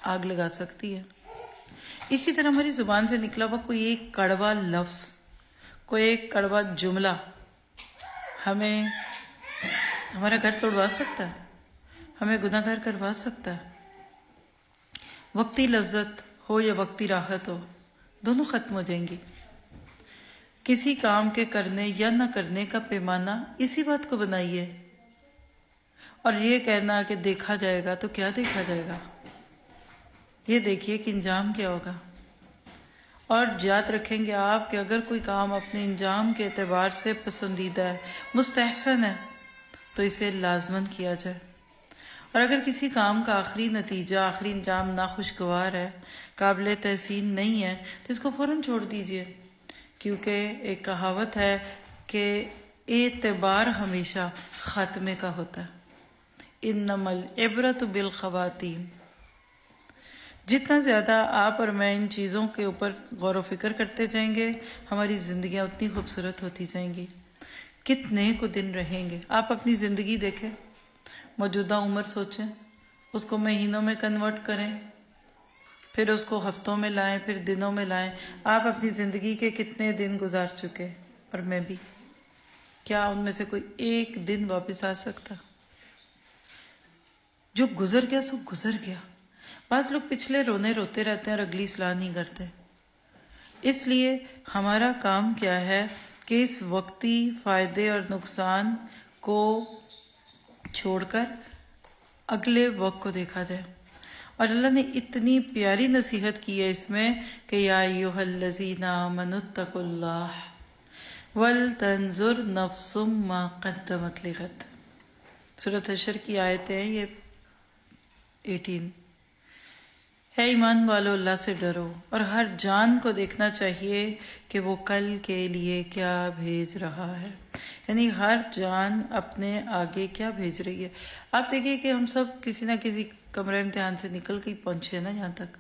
آگ لگا سکتی ہے. اسی طرح ہماری زبان سے نکلا ہوا کوئی ایک کڑوا لفظ، کوئی ایک کڑوا جملہ ہمیں ہمارا گھر توڑوا سکتا ہے، ہمیں گناہ گار کروا سکتا ہے. وقتی لذت ہو یا وقتی راحت ہو، دونوں ختم ہو جائیں گی. کسی کام کے کرنے یا نہ کرنے کا پیمانہ اسی بات کو بنائیے اور یہ کہنا کہ دیکھا جائے گا، تو کیا دیکھا جائے گا؟ یہ دیکھیے کہ انجام کیا ہوگا. اور یاد رکھیں گے آپ کہ اگر کوئی کام اپنے انجام کے اعتبار سے پسندیدہ ہے، مستحسن ہے، تو اسے لازماً کیا جائے. اور اگر کسی کام کا آخری نتیجہ، آخری انجام ناخوشگوار ہے، قابل تحسین نہیں ہے، تو اس کو فوراً چھوڑ دیجئے. کیونکہ ایک کہاوت ہے کہ اعتبار ہمیشہ خاتمے کا ہوتا ہے. انما العبرۃ بالخواتیم. جتنا زیادہ آپ اور میں ان چیزوں کے اوپر غور و فکر کرتے جائیں گے، ہماری زندگیاں اتنی خوبصورت ہوتی جائیں گی. کتنے کو دن رہیں گے. آپ اپنی زندگی دیکھیں، موجودہ عمر سوچیں، اس کو مہینوں میں کنورٹ کریں، پھر اس کو ہفتوں میں لائیں، پھر دنوں میں لائیں. آپ اپنی زندگی کے کتنے دن گزار چکے، اور میں بھی. کیا ان میں سے کوئی ایک دن واپس آ سکتا؟ جو گزر گیا سو گزر گیا. بعض لوگ پچھلے روتے رہتے ہیں اور اگلی اصلاح نہیں کرتے. اس لیے ہمارا کام کیا ہے کہ اس وقتی فائدے اور نقصان کو چھوڑ کر اگلے وقت کو دیکھا جائے. اور اللہ نے اتنی پیاری نصیحت کی ہے اس میں کہ یا ایھا الذین آمنوا اتقوا اللہ ولتنظر نفس ما قدمت لغد. سورۃ حشر کی آیتیں ہیں یہ 18. اے ایمان والو، اللہ سے ڈرو اور ہر جان کو دیکھنا چاہیے کہ وہ کل کے لیے کیا بھیج رہا ہے. یعنی ہر جان اپنے آگے کیا بھیج رہی ہے. آپ دیکھیے کہ ہم سب کسی نہ کسی کمرے امتحان سے نکل کے پہنچے نا یہاں تک.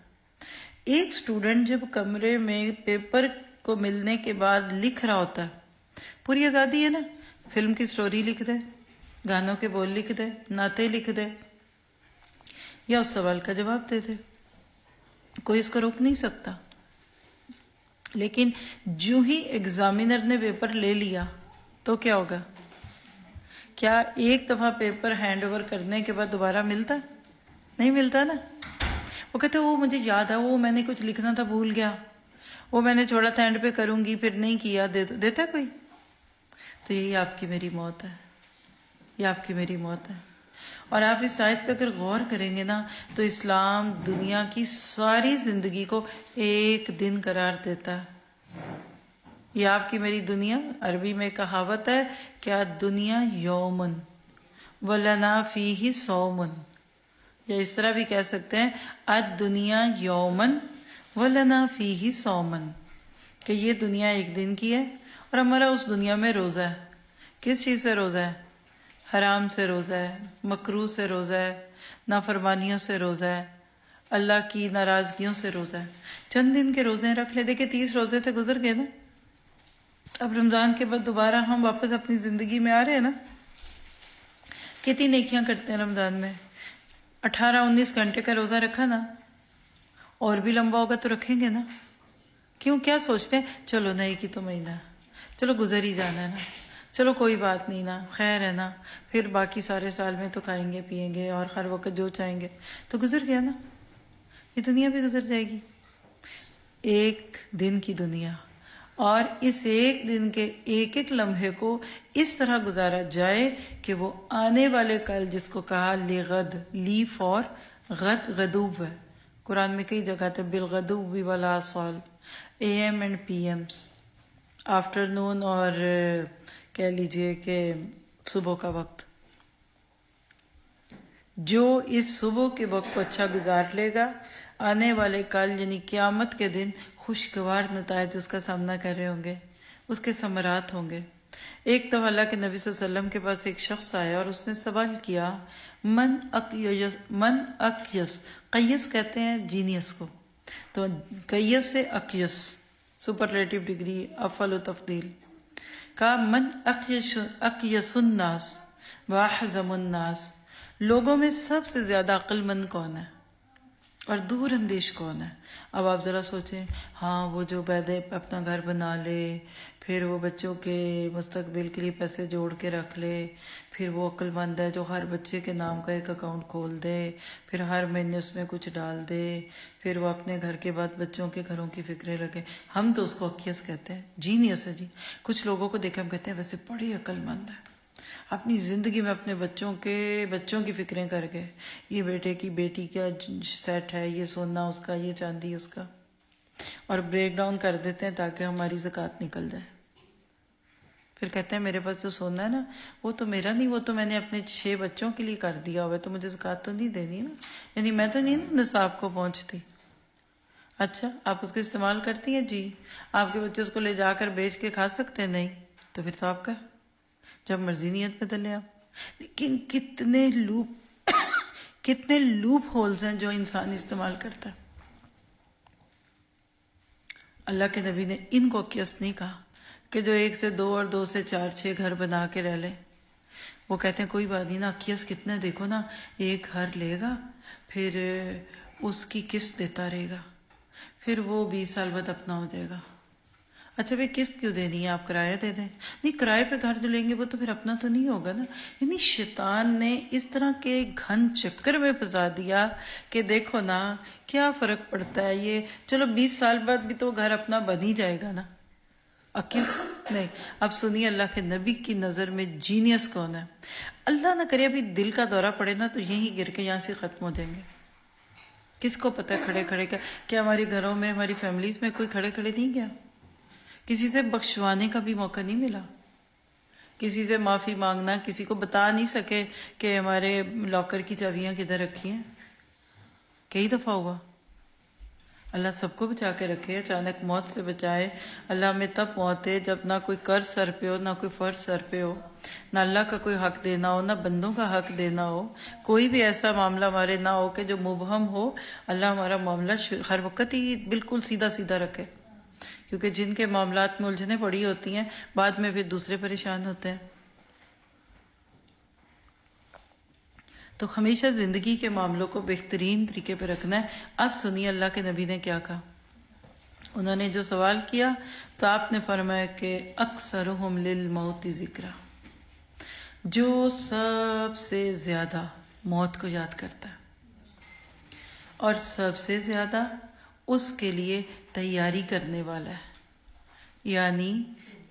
ایک سٹوڈنٹ جب کمرے میں پیپر کو ملنے کے بعد لکھ رہا ہوتا ہے، پوری آزادی ہے نا، فلم کی سٹوری لکھ دے، گانوں کے بول لکھ دے، نعتیں لکھ دے، یا اس سوال کا جواب دے دے. کوئی اس کو روک نہیں سکتا. لیکن جو ہی ایگزامینر نے پیپر لے لیا تو کیا ہوگا؟ کیا ایک دفعہ پیپر ہینڈ اوور کرنے کے بعد دوبارہ ملتا؟ نہیں ملتا نا. وہ کہتے وہ مجھے یاد ہے، وہ میں نے کچھ لکھنا تھا بھول گیا، وہ میں نے چھوڑا تھا اینڈ پہ کروں گی، پھر نہیں کیا. دیتا کوئی؟ تو یہی آپ کی میری موت ہے، یہ آپ کی میری موت ہے. اور آپ اس آیت پہ اگر غور کریں گے نا تو اسلام دنیا کی ساری زندگی کو ایک دن قرار دیتا ہے. یہ آپ کی میری دنیا، عربی میں کہاوت ہے کہ دنیا یومن ولنا فیہ صومن، یا اس طرح بھی کہہ سکتے ہیں الدنیا یومن ولنا فیہ صومن، کہ یہ دنیا ایک دن کی ہے اور ہمارا اس دنیا میں روزہ ہے. کس چیز سے روزہ ہے؟ حرام سے روزہ ہے، مکروہ سے روزہ ہے، نافرمانیوں سے روزہ ہے، اللہ کی ناراضگیوں سے روزہ ہے. چند دن کے روزے رکھ لے. دیکھیں 30 روزے تھے، گزر گئے نا. اب رمضان کے بعد دوبارہ ہم واپس اپنی زندگی میں آ رہے ہیں نا. کتنی نیکیاں کرتے ہیں رمضان میں. 18-19 گھنٹے کا روزہ رکھا نا، اور بھی لمبا ہوگا تو رکھیں گے نا. کیوں؟ کیا سوچتے ہیں؟ چلو نہیں کی تو مہینہ، چلو گزر ہی جانا ہے نا، چلو کوئی بات نہیں نا، خیر ہے نا، پھر باقی سارے سال میں تو کھائیں گے پیئیں گے اور ہر وقت جو چاہیں گے. تو گزر گیا نا، یہ دنیا بھی گزر جائے گی. ایک دن کی دنیا، اور اس ایک دن کے ایک ایک لمحے کو اس طرح گزارا جائے کہ وہ آنے والے کل، جس کو کہا لغد، لی فور غد، غدوب ہے. قرآن میں کئی جگہ تھے بالغدوب والآصال، A M and P Ms, afternoon اور کہہ لیجئے کہ صبح کا وقت. جو اس صبح کے وقت کو اچھا گزار لے گا، آنے والے کل یعنی قیامت کے دن خوشگوار نتائج اس کا سامنا کر رہے ہوں گے، اس کے ثمرات ہوں گے. ایک دفعہ اللہ کے نبی صلی اللہ علیہ وسلم کے پاس ایک شخص آیا اور اس نے سوال کیا، من اقیس، قیس کہتے ہیں جینیس کو، تو قیس سے اقیس، سپرلیٹو ڈگری، افعل و تفضیل. کہا من اقیس الناس واحزم الناس، لوگوں میں سب سے زیادہ عقل مند کون ہے اور دور اندیش کون ہے؟ اب آپ ذرا سوچیں، ہاں وہ جو پہلے اپنا گھر بنا لے، پھر وہ بچوں کے مستقبل کے لیے پیسے جوڑ کے رکھ لے، پھر وہ عقل مند ہے جو ہر بچے کے نام کا ایک اکاؤنٹ کھول دے، پھر ہر مہینے اس میں کچھ ڈال دے، پھر وہ اپنے گھر کے بعد بچوں کے گھروں کی فکریں رکھے. ہم تو اس کو عقیس کہتے ہیں، جینیس ہے جی. کچھ لوگوں کو دیکھ ہم کہتے ہیں ویسے بڑی عقل مند ہے. اپنی زندگی میں اپنے بچوں کی فکریں کر کے، یہ بیٹے کی بیٹی کا سیٹ ہے، یہ سونا اس کا، یہ چاندی اس کا، اور بریک ڈاؤن کر دیتے ہیں تاکہ ہماری زکوٰۃ نکل جائے۔ پھر کہتے ہیں میرے پاس جو سونا ہے نا وہ تو میرا نہیں، وہ تو میں نے اپنے 6 بچوں کے لیے کر دیا ہوا ہے، تو مجھے زکوٰۃ تو نہیں دینی نا، یعنی میں تو نہیں نا نصاب کو پہنچتی۔ اچھا آپ اس کو استعمال کرتی ہیں؟ جی۔ آپ کے بچے اس کو لے جا کر بیچ کے کھا سکتے ہیں؟ نہیں۔ تو پھر تو آپ کا جب مرضی نیت بدلے آپ۔ لیکن کتنے لوپ ہولز ہیں جو انسان استعمال کرتا ہے۔ اللہ کے نبی نے ان کو کیس نہیں کہا کہ جو 1 سے 2 اور 2 سے 4 6 گھر بنا کے رہ لیں۔ وہ کہتے ہیں کوئی بات نہیں نا، کیس کتنے دیکھو نا، 1 گھر لے گا پھر اس کی قسط دیتا رہے گا، پھر وہ 20 سال بعد اپنا ہو جائے گا۔ اچھا بھائی قسط کیوں دینی ہے، آپ کرایہ دے دیں۔ نہیں، کرائے پہ گھر جو لیں گے وہ تو پھر اپنا تو نہیں ہوگا نا۔ یعنی شیطان نے اس طرح کے گھن چکر میں پھنسا دیا کہ دیکھو نا کیا فرق پڑتا ہے، یہ چلو 20 سال بعد بھی تو گھر اپنا بن ہی جائے گا نا۔ عقل نہیں۔ اب سنیے اللہ کے نبی کی نظر میں جینیس کون ہے۔ اللہ نہ کرے ابھی دل کا دورہ پڑے نا تو یہیں گر کے یہاں سے ختم ہو جائیں گے۔ کس کو پتہ کھڑے کھڑے کا کیا ہمارے گھروں میں ہماری فیملیز میں کوئی کھڑے کھڑے نہیں گیا، کسی سے بخشوانے کا بھی موقع نہیں ملا، کسی سے معافی مانگنا، کسی کو بتا نہیں سکے کہ ہمارے لاکر کی چابیاں کدھر رکھی ہیں۔ کئی دفعہ ہوا۔ اللہ سب کو بچا کے رکھے، اچانک موت سے بچائے۔ اللہ ہمیں تب موت ہے جب نہ کوئی قرض سر پہ ہو، نہ کوئی فرض سر پہ ہو، نہ اللہ کا کوئی حق دینا ہو، نہ بندوں کا حق دینا ہو، کوئی بھی ایسا معاملہ ہمارے نہ ہو کہ جو مبہم ہو۔ اللہ ہمارا معاملہ ہر وقت ہی بالکل سیدھا سیدھا رکھے، کیونکہ جن کے معاملات میں الجھنیں پڑی ہوتی ہیں بعد میں پھر دوسرے پریشان ہوتے ہیں۔ تو ہمیشہ زندگی کے معاملوں کو بہترین طریقے پہ رکھنا ہے۔ اب سنیے اللہ کے نبی نے کیا کہا۔ انہوں نے جو سوال کیا تو آپ نے فرمایا کہ اکثرہم للموت ذکرا، جو سب سے زیادہ موت کو یاد کرتا ہے اور سب سے زیادہ اس کے لیے تیاری کرنے والا ہے، یعنی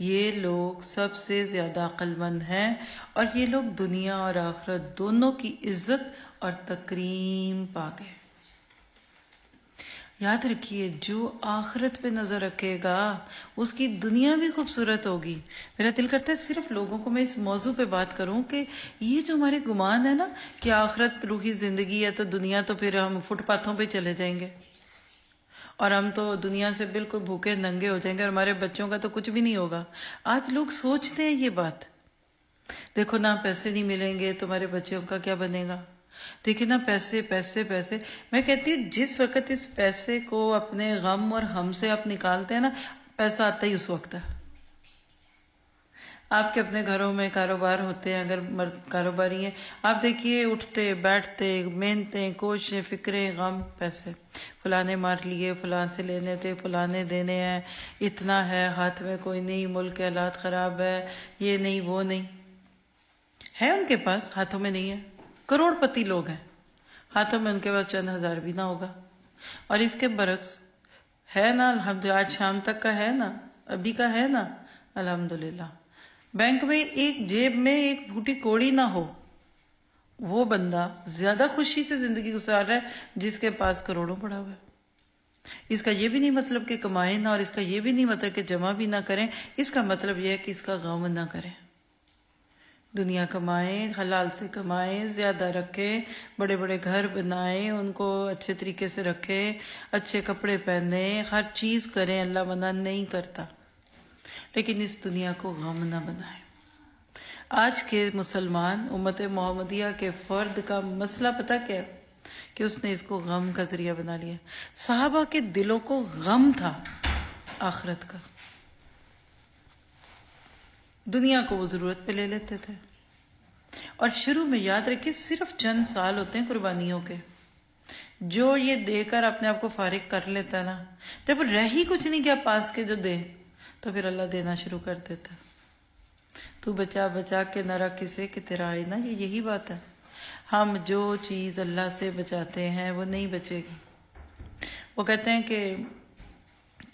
یہ لوگ سب سے زیادہ عقل مند ہیں اور یہ لوگ دنیا اور آخرت دونوں کی عزت اور تکریم پا گئے۔ یاد رکھیے جو آخرت پہ نظر رکھے گا اس کی دنیا بھی خوبصورت ہوگی۔ میرا دل کرتا ہے صرف لوگوں کو میں اس موضوع پہ بات کروں کہ یہ جو ہمارے گمان ہے نا کہ آخرت روحی زندگی ہے تو دنیا تو پھر ہم فٹ پاتھوں پہ چلے جائیں گے اور ہم تو دنیا سے بالکل بھوکے ننگے ہو جائیں گے اور ہمارے بچوں کا تو کچھ بھی نہیں ہوگا۔ آج لوگ سوچتے ہیں یہ بات، دیکھو نا پیسے نہیں ملیں گے تمہارے بچوں کا کیا بنے گا، دیکھیں نا پیسے پیسے پیسے۔ میں کہتی ہوں جس وقت اس پیسے کو اپنے غم اور ہم سے آپ نکالتے ہیں نا، پیسہ آتا ہی اس وقت ہے۔ آپ کے اپنے گھروں میں کاروبار ہوتے ہیں، اگر مرد کاروباری ہیں، آپ دیکھیے اٹھتے بیٹھتے محنتیں کوششیں فکریں غم پیسے، فلاں نے مار لیے، فلاں سے لینے تھے، فلاں نے دینے ہیں، اتنا ہے ہاتھ میں کوئی نہیں، ملک کے حالات خراب ہے، یہ نہیں وہ نہیں ہے، ان کے پاس ہاتھوں میں نہیں ہے۔ کروڑ پتی لوگ ہیں، ہاتھوں میں ان کے پاس چند ہزار بھی نہ ہوگا۔ اور اس کے برعکس ہے نا الحمدللہ، آج شام تک کا ہے نا، ابھی کا ہے نا الحمدللہ، بینک میں ایک جیب میں ایک پھوٹی کوڑی نہ ہو، وہ بندہ زیادہ خوشی سے زندگی گزار رہا ہے جس کے پاس کروڑوں پڑا ہوا ہے۔ اس کا یہ بھی نہیں مطلب کہ کمائیں نہ، اور اس کا یہ بھی نہیں مطلب کہ جمع بھی نہ کریں، اس کا مطلب یہ ہے کہ اس کا غم نہ کریں۔ دنیا کمائیں، حلال سے کمائیں، زیادہ رکھیں، بڑے بڑے گھر بنائیں، ان کو اچھے طریقے سے رکھیں، اچھے کپڑے پہنیں، ہر چیز کریں، اللہ منع نہیں کرتا، لیکن اس دنیا کو غم نہ بنائیں۔ آج کے مسلمان امت محمدیہ کے فرد کا مسئلہ پتہ کیا ہے کہ اس نے اس کو غم کا ذریعہ بنا لیا۔ صحابہ کے دلوں کو غم تھا آخرت کا، دنیا کو وہ ضرورت پہ لے لیتے تھے۔ اور شروع میں یاد رکھیے صرف چند سال ہوتے ہیں قربانیوں کے، جو یہ دے کر اپنے آپ کو فارغ کر لیتا ہے نا، جب رہ ہی کچھ نہیں کیا پاس کے جو دے تو پھر اللہ دینا شروع کر دیتا۔ تو بچا بچا کے نہ رکھ کسے کہ تیرا آئے نا، یہ یہی بات ہے۔ ہم جو چیز اللہ سے بچاتے ہیں وہ نہیں بچے گی۔ وہ کہتے ہیں کہ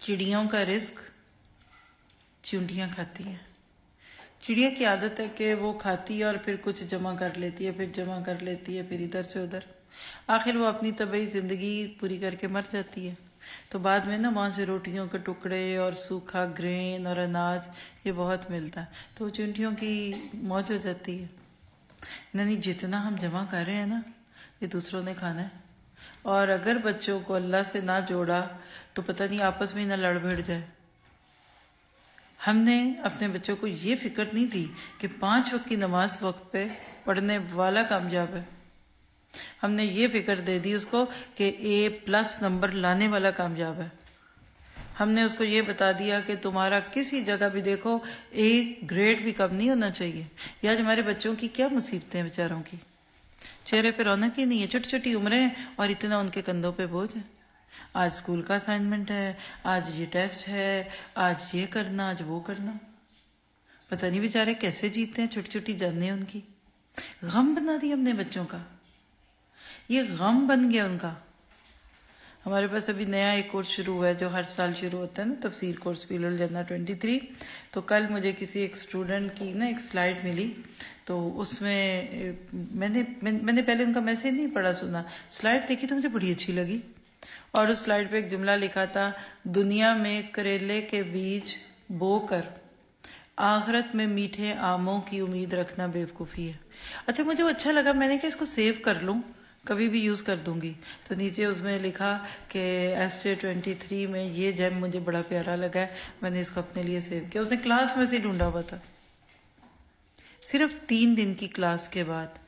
چڑیوں کا رزق چونٹیاں کھاتی ہیں، چڑیا کی عادت ہے کہ وہ کھاتی ہے اور پھر کچھ جمع کر لیتی ہے، پھر جمع کر لیتی ہے، پھر ادھر سے ادھر، آخر وہ اپنی طبعی زندگی پوری کر کے مر جاتی ہے۔ تو بعد میں نا وہاں سے روٹیوں کے ٹکڑے اور سوکھا گرین اور اناج یہ بہت ملتا ہے، تو چونٹیوں کی موج ہو جاتی ہے۔ یعنی جتنا ہم جمع کر رہے ہیں نا یہ دوسروں نے کھانا ہے، اور اگر بچوں کو اللہ سے نہ جوڑا تو پتہ نہیں آپس میں نہ لڑ بھڑ جائے۔ ہم نے اپنے بچوں کو یہ فکر نہیں دی کہ 5 وقت کی نماز وقت پہ پڑھنے والا کامیاب ہے، ہم نے یہ فکر دے دی اس کو کہ A+ نمبر لانے والا کامیاب ہے۔ ہم نے اس کو یہ بتا دیا کہ تمہارا کسی جگہ بھی دیکھو ایک گریڈ بھی کم نہیں ہونا چاہیے۔ یا آج ہمارے بچوں کی کیا مصیبتیں بیچاروں کی، چہرے پہ رونق ہی نہیں ہے، چھوٹی چھوٹی عمریں ہیں اور اتنا ان کے کندھوں پہ بوجھ ہے۔ آج اسکول کا اسائنمنٹ ہے، آج یہ ٹیسٹ ہے، آج یہ کرنا، آج وہ کرنا، پتہ نہیں بیچارے کیسے جیتے ہیں، چھوٹی چھوٹی جانیں ان کی۔ غم بنا دیا ہم نے بچوں کا، یہ غم بن گیا ان کا۔ ہمارے پاس ابھی نیا ایک کورس شروع ہوا ہے جو ہر سال شروع ہوتا ہے نا، تفسیر کورس فی الجنہ 23۔ تو کل مجھے کسی ایک اسٹوڈنٹ کی نا ایک سلائیڈ ملی، تو اس میں میں نے پہلے ان کا میسج نہیں پڑھا سنا، سلائیڈ دیکھی تو مجھے بڑی اچھی لگی، اور اس سلائیڈ پہ ایک جملہ لکھا تھا، دنیا میں کریلے کے بیج بو کر آخرت میں میٹھے آموں کی امید رکھنا بیوقوفی ہے۔ اچھا مجھے وہ اچھا لگا، میں نے کہا اس کو سیو کر لوں، کبھی بھی یوز کر دوں گی۔ تو نیچے اس میں لکھا کہ SJ 23 میں یہ جیم مجھے بڑا پیارا لگا ہے، میں نے اس کو اپنے لیے سیو کیا۔ اس نے کلاس میں سے ڈھونڈا ہوا تھا۔ صرف 3 دن کی کلاس کے بعد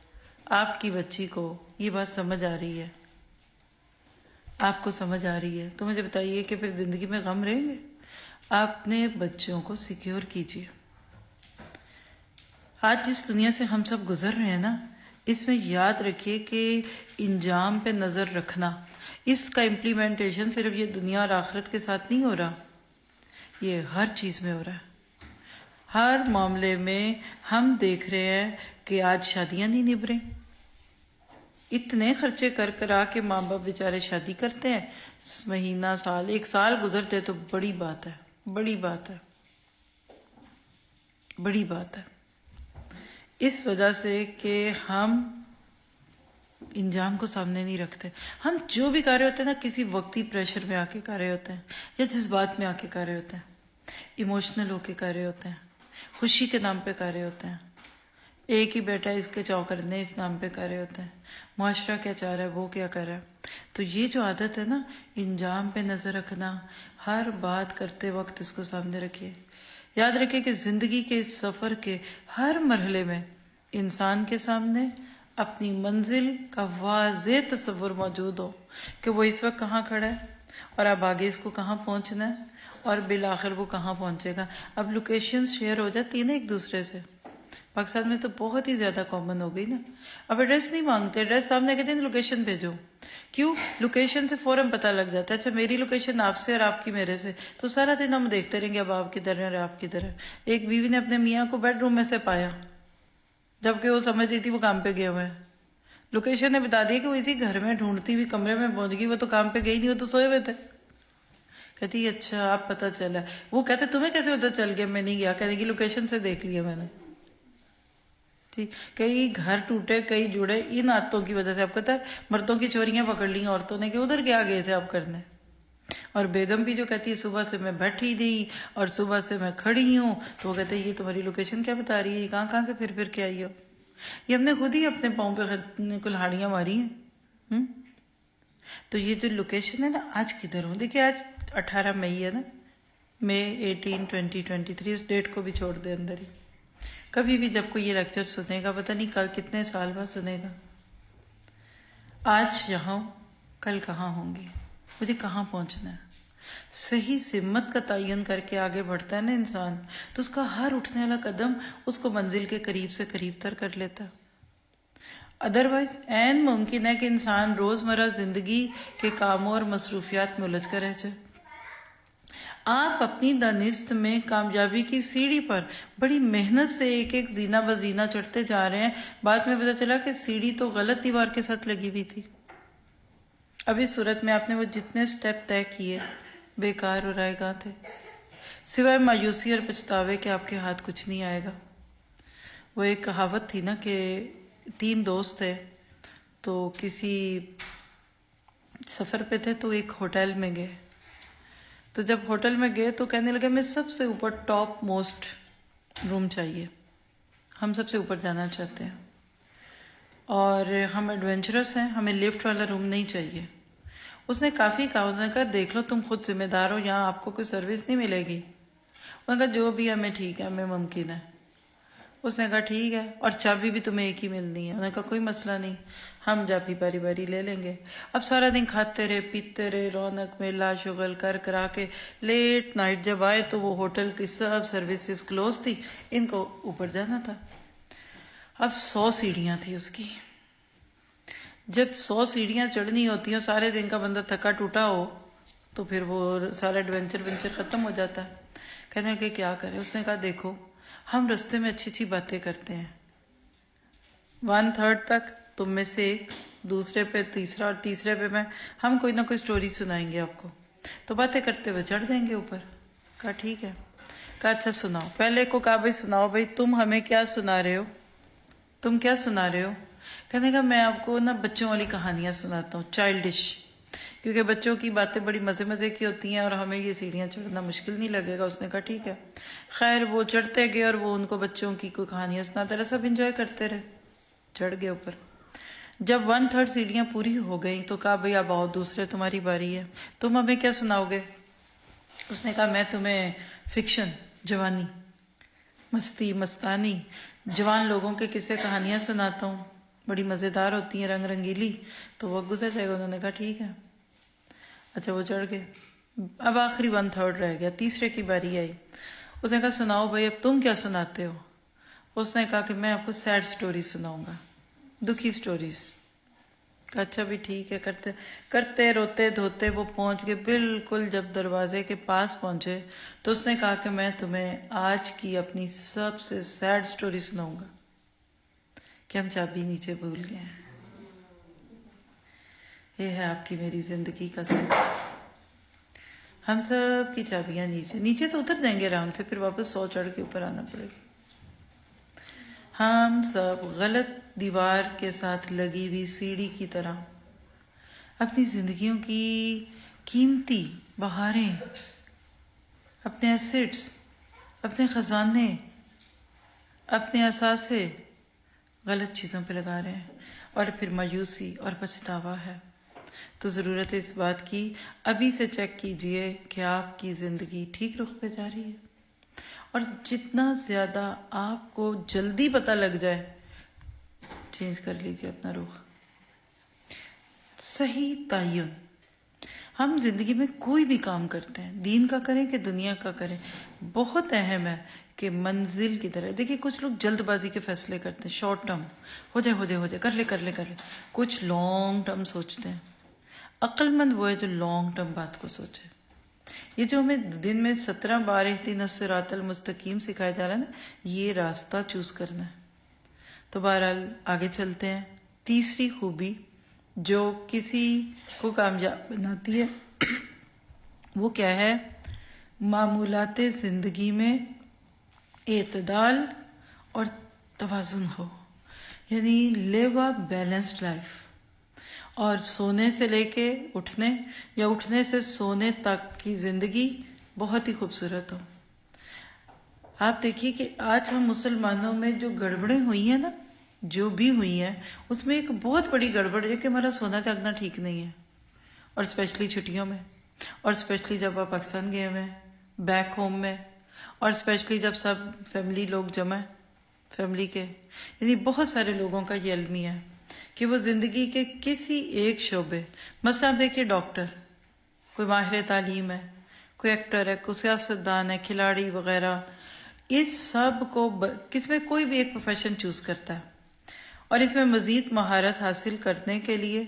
آپ کی بچی کو یہ بات سمجھ آ رہی ہے، آپ کو سمجھ آ رہی ہے، تو مجھے بتائیے کہ پھر زندگی میں غم رہیں گے؟ آپ اپنے بچوں کو سیکیور کیجیے۔ آج جس دنیا سے ہم سب گزر رہے ہیں نا، اس میں یاد رکھیے کہ انجام پہ نظر رکھنا، اس کا امپلیمنٹیشن صرف یہ دنیا اور آخرت کے ساتھ نہیں ہو رہا، یہ ہر چیز میں ہو رہا ہے۔ ہر معاملے میں ہم دیکھ رہے ہیں کہ آج شادیاں نہیں نبھ رہی، اتنے خرچے کر آ کے ماں باپ بیچارے شادی کرتے ہیں، مہینہ سال 1 سال گزر جائے تو بڑی بات ہے، بڑی بات ہے، بڑی بات ہے۔ اس وجہ سے کہ ہم انجام کو سامنے نہیں رکھتے، ہم جو بھی کر رہے ہوتے ہیں نا کسی وقتی پریشر میں آ کے کر رہے ہوتے ہیں، یا جذبات میں آ کے کر رہے ہوتے ہیں، ایموشنل ہو کے کر رہے ہوتے ہیں، خوشی کے نام پہ کر رہے ہوتے ہیں، ایک ہی بیٹا اس کے چاؤ کرنے اس نام پہ کر رہے ہوتے ہیں، معاشرہ کیا چاہ رہا ہے، وہ کیا کر رہا ہے۔ تو یہ جو عادت ہے نا انجام پہ نظر رکھنا، ہر بات کرتے وقت اس کو سامنے رکھیے۔ یاد رکھیں کہ زندگی کے اس سفر کے ہر مرحلے میں انسان کے سامنے اپنی منزل کا واضح تصور موجود ہو کہ وہ اس وقت کہاں کھڑا ہے اور اب آگے اس کو کہاں پہنچنا ہے اور بالآخر وہ کہاں پہنچے گا۔ اب لوکیشنز شیئر ہو جاتی ہیں نا ایک دوسرے سے، پاکستان میں تو بہت ہی زیادہ کامن ہو گئی نا، اب ایڈریس نہیں مانگتے، ایڈریس سامنے کہتے ہیں لوکیشن بھیجو۔ کیوں؟ لوکیشن سے فوراً پتہ لگ جاتا ہے، اچھا میری لوکیشن آپ سے اور آپ کی میرے سے، تو سارا دن ہم دیکھتے رہیں گے اب آپ کدھر ہیں اور آپ کدھر ہیں۔ ایک بیوی نے اپنے میاں کو بیڈ روم میں سے پایا جبکہ وہ سمجھ رہی تھی وہ کام پہ گئے ہوئے ہیں، لوکیشن نے بتا دیا کہ وہ اسی گھر میں ڈھونڈتی ہوئی کمرے میں پہنچ گئی، وہ تو کام پہ گئی نہیں، وہ تو سوئے ہوئے تھے۔ کہتی اچھا آپ پتہ چلا، وہ کہتے تمہیں کیسے پتہ چل گیا؟ میں نہیں گیا، کہنے کی لوکیشن سے دیکھ لیا میں نے۔ ٹھیک، کئی گھر ٹوٹے کئی جڑے ان عادتوں کی وجہ سے۔ آپ کہتا ہے مردوں کی چوریاں پکڑ لی عورتوں نے کہ ادھر کیا گئے تھے آپ کرنے، اور بیگم بھی جو کہتی ہے صبح سے میں بیٹھی تھی اور صبح سے میں کھڑی ہوں، تو وہ کہتے ہیں یہ تمہاری لوکیشن کیا بتا رہی ہے، یہ کہاں سے پھر کے آئی ہو؟ یہ ہم نے خود ہی اپنے پاؤں پہ کلہاڑیاں ماری ہیں۔ تو یہ جو لوکیشن ہے نا، آج کدھر ہوں؟ دیکھیے آج 18 مئی ہے نا، مئی 18 2023، اس ڈیٹ کو بھی چھوڑ دے اندر ہی۔ کبھی بھی جب کوئی یہ لیکچر سنے گا پتہ نہیں کل کتنے سال بعد سنے گا، آج یہاں کل کہاں ہوں گی، مجھے کہاں پہنچنا ہے۔ صحیح سمت کا تعین کر کے آگے بڑھتا ہے نا انسان، تو اس کا ہر اٹھنے والا قدم اس کو منزل کے قریب سے قریب تر کر لیتا۔ ادروائز عین ممکن ہے کہ انسان روزمرہ زندگی کے کاموں اور مصروفیات میں الجھ کر رہ جائے۔ آپ اپنی دانست میں کامیابی کی سیڑھی پر بڑی محنت سے ایک ایک زینہ بزینہ چڑھتے جا رہے ہیں، بعد میں پتہ چلا کہ سیڑھی تو غلط دیوار کے ساتھ لگی ہوئی تھی۔ اب اس صورت میں آپ نے وہ جتنے سٹیپ طے کیے بیکار اور رائے گاہ تھے، سوائے مایوسی اور پچھتاوے کہ آپ کے ہاتھ کچھ نہیں آئے گا۔ وہ ایک کہاوت تھی نا کہ 3 دوست تھے تو کسی سفر پہ تھے تو ایک ہوٹل میں گئے. تو جب ہوٹل میں گئے تو کہنے لگے میں سب سے اوپر ٹاپ موسٹ روم چاہیے, ہم سب سے اوپر جانا چاہتے ہیں اور ہم ایڈونچرس ہیں, ہمیں لفٹ والا روم نہیں چاہیے. اس نے کافی کہا, اس نے کہا دیکھ لو تم خود ذمہ دار ہو, یہاں آپ کو کوئی سروس نہیں ملے گی. انہوں نے کہا جو بھی ہمیں ٹھیک ہے, ہمیں ممکن ہے. اس نے کہا ٹھیک ہے, اور چابی بھی تمہیں ایک ہی ملنی ہے. انہوں نے کہا کوئی مسئلہ نہیں, ہم چابی باری باری لے لیں گے. اب سارا دن کھاتے رہے پیتے رہے, رونق میں لا شغل کر کرا کے لیٹ نائٹ جب آئے تو وہ ہوٹل کی سب سروسز کلوز تھی, ان کو اوپر جانا تھا. اب 100 سیڑھیاں تھی اس کی. جب 100 سیڑھیاں چڑھنی ہوتی ہیں, سارے دن کا بندہ تھکا ٹوٹا ہو تو پھر وہ سارا ایڈونچر ختم ہو جاتا ہے. کہنے کہ کیا کرے. اس نے کہا دیکھو ہم رستے میں اچھی اچھی باتیں کرتے ہیں, 1/3 تک تم میں سے ایک, دوسرے پہ تیسرا, اور تیسرے پہ میں, ہم کوئی نہ کوئی سٹوری سنائیں گے آپ کو. تو باتیں کرتے ہوئے چڑھ جائیں گے اوپر. کہا ٹھیک ہے. کہا اچھا سناؤ. پہلے کو کہا بھائی سناؤ بھائی تم ہمیں کیا سنا رہے ہو, تم کیا سنا رہے ہو. کہنے کا میں آپ کو نا بچوں والی کہانیاں سناتا ہوں, چائلڈش, کیونکہ بچوں کی باتیں بڑی مزے کی ہوتی ہیں اور ہمیں یہ سیڑھیاں چڑھنا مشکل نہیں لگے گا. اس نے کہا ٹھیک ہے. خیر وہ چڑھتے گئے اور وہ ان کو بچوں کی کوئی کہانیاں سناتے رہے, سب انجوائے کرتے رہے, چڑھ گئے اوپر. جب 1/3 سیڑھیاں پوری ہو گئیں تو کہا بھئی اب آؤ دوسرے تمہاری باری ہے, تم ہمیں کیا سناؤ گے. اس نے کہا میں تمہیں فکشن, جوانی, مستی مستانی, جوان لوگوں کے قصے کہانیاں سناتا ہوں, بڑی مزیدار ہوتی ہیں, رنگ رنگیلی. تو وہ گزر جائے گا. انہوں نے کہا ٹھیک ہے. اچھا وہ چڑھ گئے. اب آخری 1/3 رہ گیا, تیسرے کی باری آئی. اس نے کہا سناؤ بھائی اب تم کیا سناتے ہو. اس نے کہا کہ میں آپ کو سیڈ سٹوری سناؤں گا, دکھی سٹوریز. کہا اچھا بھی ٹھیک ہے. کرتے کرتے روتے دھوتے وہ پہنچ گئے. بالکل جب دروازے کے پاس پہنچے تو اس نے کہا کہ میں تمہیں آج کی اپنی سب سے سیڈ سٹوری سناؤں گا کہ ہم چابی نیچے بھول گئے ہیں. یہ ہے آپ کی میری زندگی کا سفر. ہم سب کی چابیاں نیچے تو اتر جائیں گے آرام سے, پھر واپس 100 چڑھ کے اوپر آنا پڑے گا. ہم سب غلط دیوار کے ساتھ لگی ہوئی سیڑھی کی طرح اپنی زندگیوں کی قیمتی بہاریں, اپنے ایسٹس, اپنے خزانے, اپنے اثاثے غلط چیزوں پہ لگا رہے ہیں, اور پھر مایوسی اور پچھتاوا ہے. تو ضرورت ہے اس بات کی, ابھی سے چیک کیجئے کہ آپ کی زندگی ٹھیک رخ پہ جا رہی ہے, اور جتنا زیادہ آپ کو جلدی پتہ لگ جائے چینج کر لیجئے اپنا رخ. صحیح تعین. ہم زندگی میں کوئی بھی کام کرتے ہیں, دین کا کریں کہ دنیا کا کریں, بہت اہم ہے کہ منزل کی طرح. دیکھیں کچھ لوگ جلد بازی کے فیصلے کرتے ہیں, شارٹ ٹرم, ہو جائے کر لے. کچھ لانگ ٹرم سوچتے ہیں. عقل مند وہ ہے جو لانگ ٹرم بات کو سوچے. یہ جو ہمیں دن میں 17 بار اہدنا الصراط المستقیم سکھایا جا رہا ہے نا, یہ راستہ چوز کرنا ہے. تو بہرحال آگے چلتے ہیں. تیسری خوبی جو کسی کو کامیاب بناتی ہے وہ کیا ہے؟ معمولات زندگی میں اعتدال اور توازن ہو, یعنی لیو اے بیلنسڈ لائف. اور سونے سے لے کے اٹھنے یا اٹھنے سے سونے تک کی زندگی بہت ہی خوبصورت ہو. آپ دیکھیے کہ آج ہم مسلمانوں میں جو گڑبڑیں ہوئی ہیں نا, جو بھی ہوئی ہیں, اس میں ایک بہت بڑی گڑبڑ ہے کہ ہمارا سونا جاگنا ٹھیک نہیں ہے. اور اسپیشلی چھٹیوں میں, اور اسپیشلی جب آپ پاکستان گئے ہوئے ہیں, بیک ہوم میں, اور اسپیشلی جب سب فیملی لوگ جمع ہیں, فیملی کے, یعنی بہت سارے لوگوں کا یہ المیہ ہے کہ وہ زندگی کے کسی ایک شعبے, مثلا آپ دیکھیے ڈاکٹر, کوئی ماہر تعلیم ہے, کوئی ایکٹر ہے, کوئی سیاستدان ہے, کھلاڑی وغیرہ, اس سب کو کس میں کوئی بھی ایک پروفیشن چوز کرتا ہے, اور اس میں مزید مہارت حاصل کرنے کے لیے,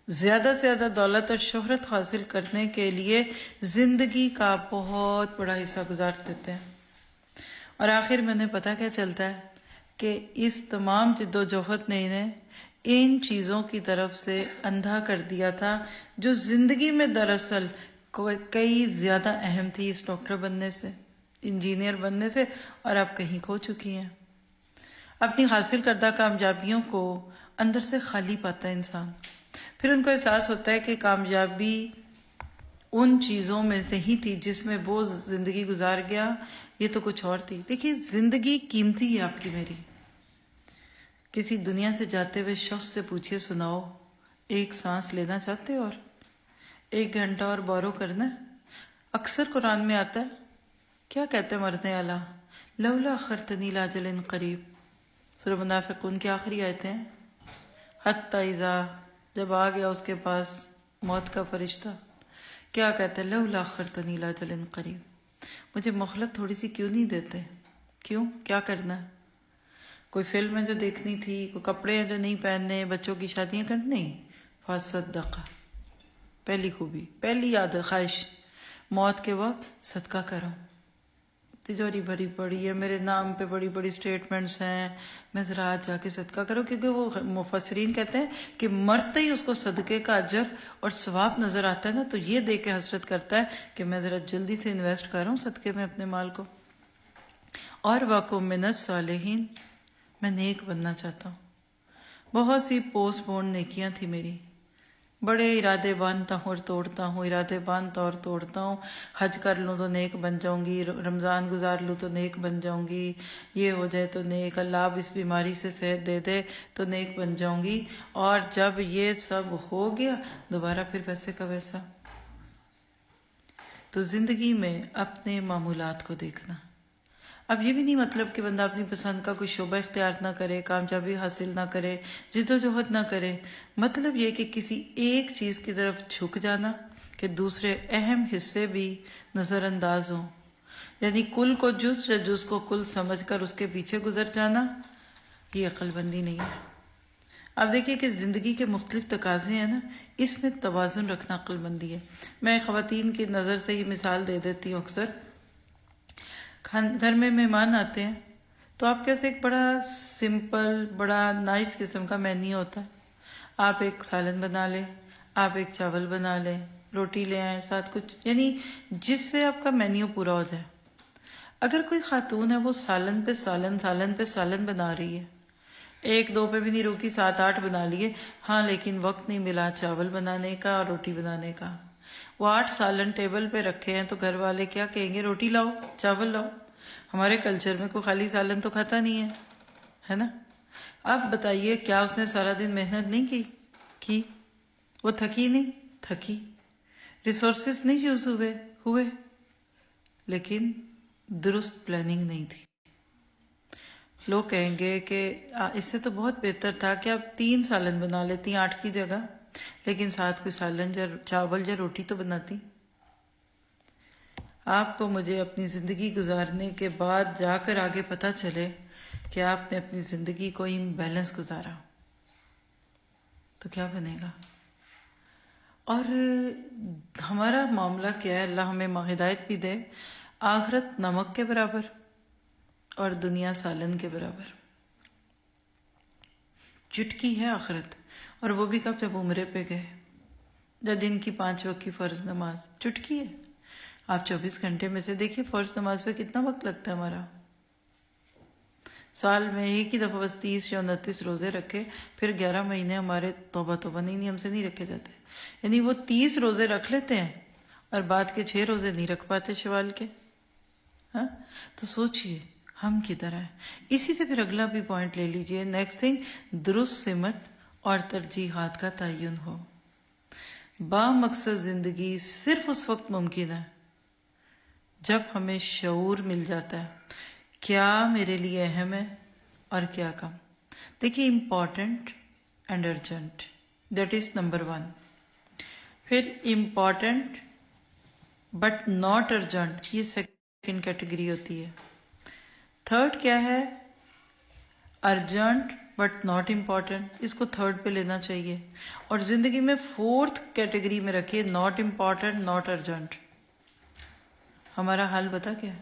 زیادہ سے زیادہ دولت اور شہرت حاصل کرنے کے لیے زندگی کا بہت بڑا حصہ گزار دیتے ہیں. اور آخر میں نے پتہ کیا چلتا ہے کہ اس تمام جد و جہد نے انہیں ان چیزوں کی طرف سے اندھا کر دیا تھا جو زندگی میں دراصل کئی زیادہ اہم تھی, اس ڈاکٹر بننے سے, انجینئر بننے سے, اور آپ کہیں کھو چکی ہیں. اپنی حاصل کردہ کامیابیوں کو اندر سے خالی پاتا ہے انسان. پھر ان کو احساس ہوتا ہے کہ کامیابی ان چیزوں میں سے ہی تھی جس میں وہ زندگی گزار گیا، یہ تو کچھ اور تھی. دیکھیے زندگی قیمتی ہے آپ کی میری. کسی دنیا سے جاتے ہوئے شخص سے پوچھئے سناؤ ایک سانس لینا چاہتے ہو اور 1 گھنٹہ اور بورو کرنا ہے؟ اکثر قرآن میں آتا ہے، کیا کہتے ہیں مرنے والا، لولا اخرتنی الی اجل قریب. سورہ منافقون کی آخری آیتیں ہیں. حتی اذا، جب آ گیا اس کے پاس موت کا فرشتہ، کیا کہتے ہیں، لولا اخرتنی الی اجل قریب، مجھے مہلت تھوڑی سی کیوں نہیں دیتے؟ کیوں؟ کیا کرنا ہے؟ کوئی فلم ہے جو دیکھنی تھی، کوئی کپڑے ہیں جو نہیں پہننے، بچوں کی شادیاں کرنی؟ نہیں. فصدق، پہلی خوبی، پہلی عادت، خواہش موت کے وقت صدقہ کرو. تجوری بھری پڑی ہے، میرے نام پہ بڑی بڑی سٹیٹمنٹس ہیں، میں ذرا آج جا کے صدقہ کرو. کیونکہ وہ مفسرین کہتے ہیں کہ مرتے ہی اس کو صدقے کا اجر اور ثواب نظر آتا ہے نا، تو یہ دیکھ کے حسرت کرتا ہے کہ میں ذرا جلدی سے انویسٹ کروں صدقے میں اپنے مال کو. اور وَكُن مِّنَ الصَّالِحِينَ، میں نیک بننا چاہتا ہوں. بہت سی پوسٹ بورن نیکیاں تھی میری، بڑے ارادے باندھتا ہوں اور توڑتا ہوں، ارادے باندھتا اور توڑتا ہوں. حج کر لوں تو نیک بن جاؤں گی، رمضان گزار لوں تو نیک بن جاؤں گی، یہ ہو جائے تو نیک، اللہ اب اس بیماری سے صحت دے دے تو نیک بن جاؤں گی. اور جب یہ سب ہو گیا دوبارہ پھر ویسے کا ویسا. تو زندگی میں اپنے معمولات کو دیکھنا. اب یہ بھی نہیں مطلب کہ بندہ اپنی پسند کا کوئی شعبہ اختیار نہ کرے، کامیابی حاصل نہ کرے، جدوجہد نہ کرے. مطلب یہ کہ کسی ایک چیز کی طرف جھک جانا کہ دوسرے اہم حصے بھی نظر انداز ہوں. یعنی کل کو جز یا جز کو کل سمجھ کر اس کے پیچھے گزر جانا، یہ عقل بندی نہیں ہے. اب دیکھیے کہ زندگی کے مختلف تقاضے ہیں نا، اس میں توازن رکھنا عقل مندی ہے. میں خواتین کی نظر سے یہ مثال دے دیتی ہوں. اکثر گھر میں مہمان آتے ہیں تو آپ کیسے ایک بڑا سمپل، بڑا نائس قسم کا مینیو ہوتا ہے. آپ ایک سالن بنا لیں، آپ ایک چاول بنا لیں، روٹی لے آئیں ساتھ کچھ، یعنی جس سے آپ کا مینیو پورا ہو جائے. اگر کوئی خاتون ہے وہ سالن پہ سالن، سالن پہ سالن بنا رہی ہے، 1-2 پہ بھی نہیں روکی، 7-8 بنا لیے، ہاں لیکن وقت نہیں ملا چاول بنانے کا اور روٹی بنانے کا. وہ 8 سالن ٹیبل پہ رکھے ہیں تو گھر والے کیا کہیں گے، روٹی لاؤ، چاول لاؤ. ہمارے کلچر میں کوئی خالی سالن تو کھاتا نہیں ہے نا. اب بتائیے کیا اس نے سارا دن محنت نہیں کی؟ وہ تھکی نہیں؟ تھکی. ریسورسز نہیں یوز ہوئے، لیکن درست پلاننگ نہیں تھی. لوگ کہیں گے کہ اس سے تو بہت بہتر تھا کہ آپ 3 سالن بنا لیتی 8 کی جگہ، لیکن ساتھ کوئی سالن یا چاول یا روٹی تو بناتی. آپ کو مجھے اپنی زندگی گزارنے کے بعد جا کر آگے پتہ چلے کہ آپ نے اپنی زندگی کو امبیلنس گزارا تو کیا بنے گا. اور ہمارا معاملہ کیا ہے، اللہ ہمیں ہدایت بھی دے. آخرت نمک کے برابر اور دنیا سالن کے برابر. چٹکی ہے آخرت، اور وہ بھی کب، جب عمرے پہ گئے، یا دن کی 5 وقت کی فرض نماز چٹکی ہے. آپ 24 گھنٹے میں سے دیکھیے فرض نماز پہ کتنا وقت لگتا ہے ہمارا. سال میں ایک ہی دفعہ بس 30 یا 29 روزے رکھے، پھر 11 مہینے ہمارے توبہ نہیں ہم سے نہیں رکھے جاتے. یعنی وہ 30 روزے رکھ لیتے ہیں اور بعد کے 6 روزے نہیں رکھ پاتے شوال کے. ہاں تو سوچئے ہم کدھر ہیں. اسی سے پھر اگلا بھی پوائنٹ لے لیجئے. نیکسٹ تھنگ، درست سمت اور ترجیحات کا تعین ہو. با مقصد زندگی صرف اس وقت ممکن ہے جب ہمیں شعور مل جاتا ہے کیا میرے لیے اہم ہے اور کیا کم. دیکھیے important and urgent, that is number 1. پھر امپورٹنٹ بٹ ناٹ ارجنٹ، یہ سیکنڈ کیٹیگری ہوتی ہے. تھرڈ کیا ہے، ارجنٹ بٹ ناٹ امپورٹنٹ، اس کو تھرڈ پہ لینا چاہیے. اور زندگی میں 4تھ کیٹیگری میں رکھیے، ناٹ امپورٹنٹ ناٹ ارجنٹ. ہمارا حال بتا کیا ہے،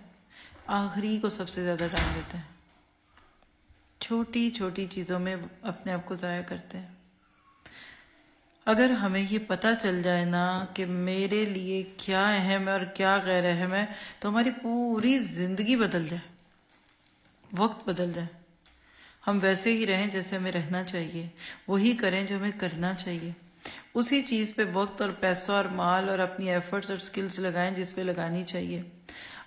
آخری کو سب سے زیادہ ٹائم دیتے ہیں، چھوٹی چھوٹی چیزوں میں اپنے آپ کو ضائع کرتے ہیں. اگر ہمیں یہ پتہ چل جائے نا کہ میرے لیے کیا اہم ہے اور کیا غیر اہم ہے، تو ہماری پوری زندگی بدل جائے، وقت بدل جائے. ہم ویسے ہی رہیں جیسے ہمیں رہنا چاہیے، وہی کریں جو ہمیں کرنا چاہیے، اسی چیز پہ وقت اور پیسہ اور مال اور اپنی ایفرٹس اور سکلز لگائیں جس پہ لگانی چاہیے۔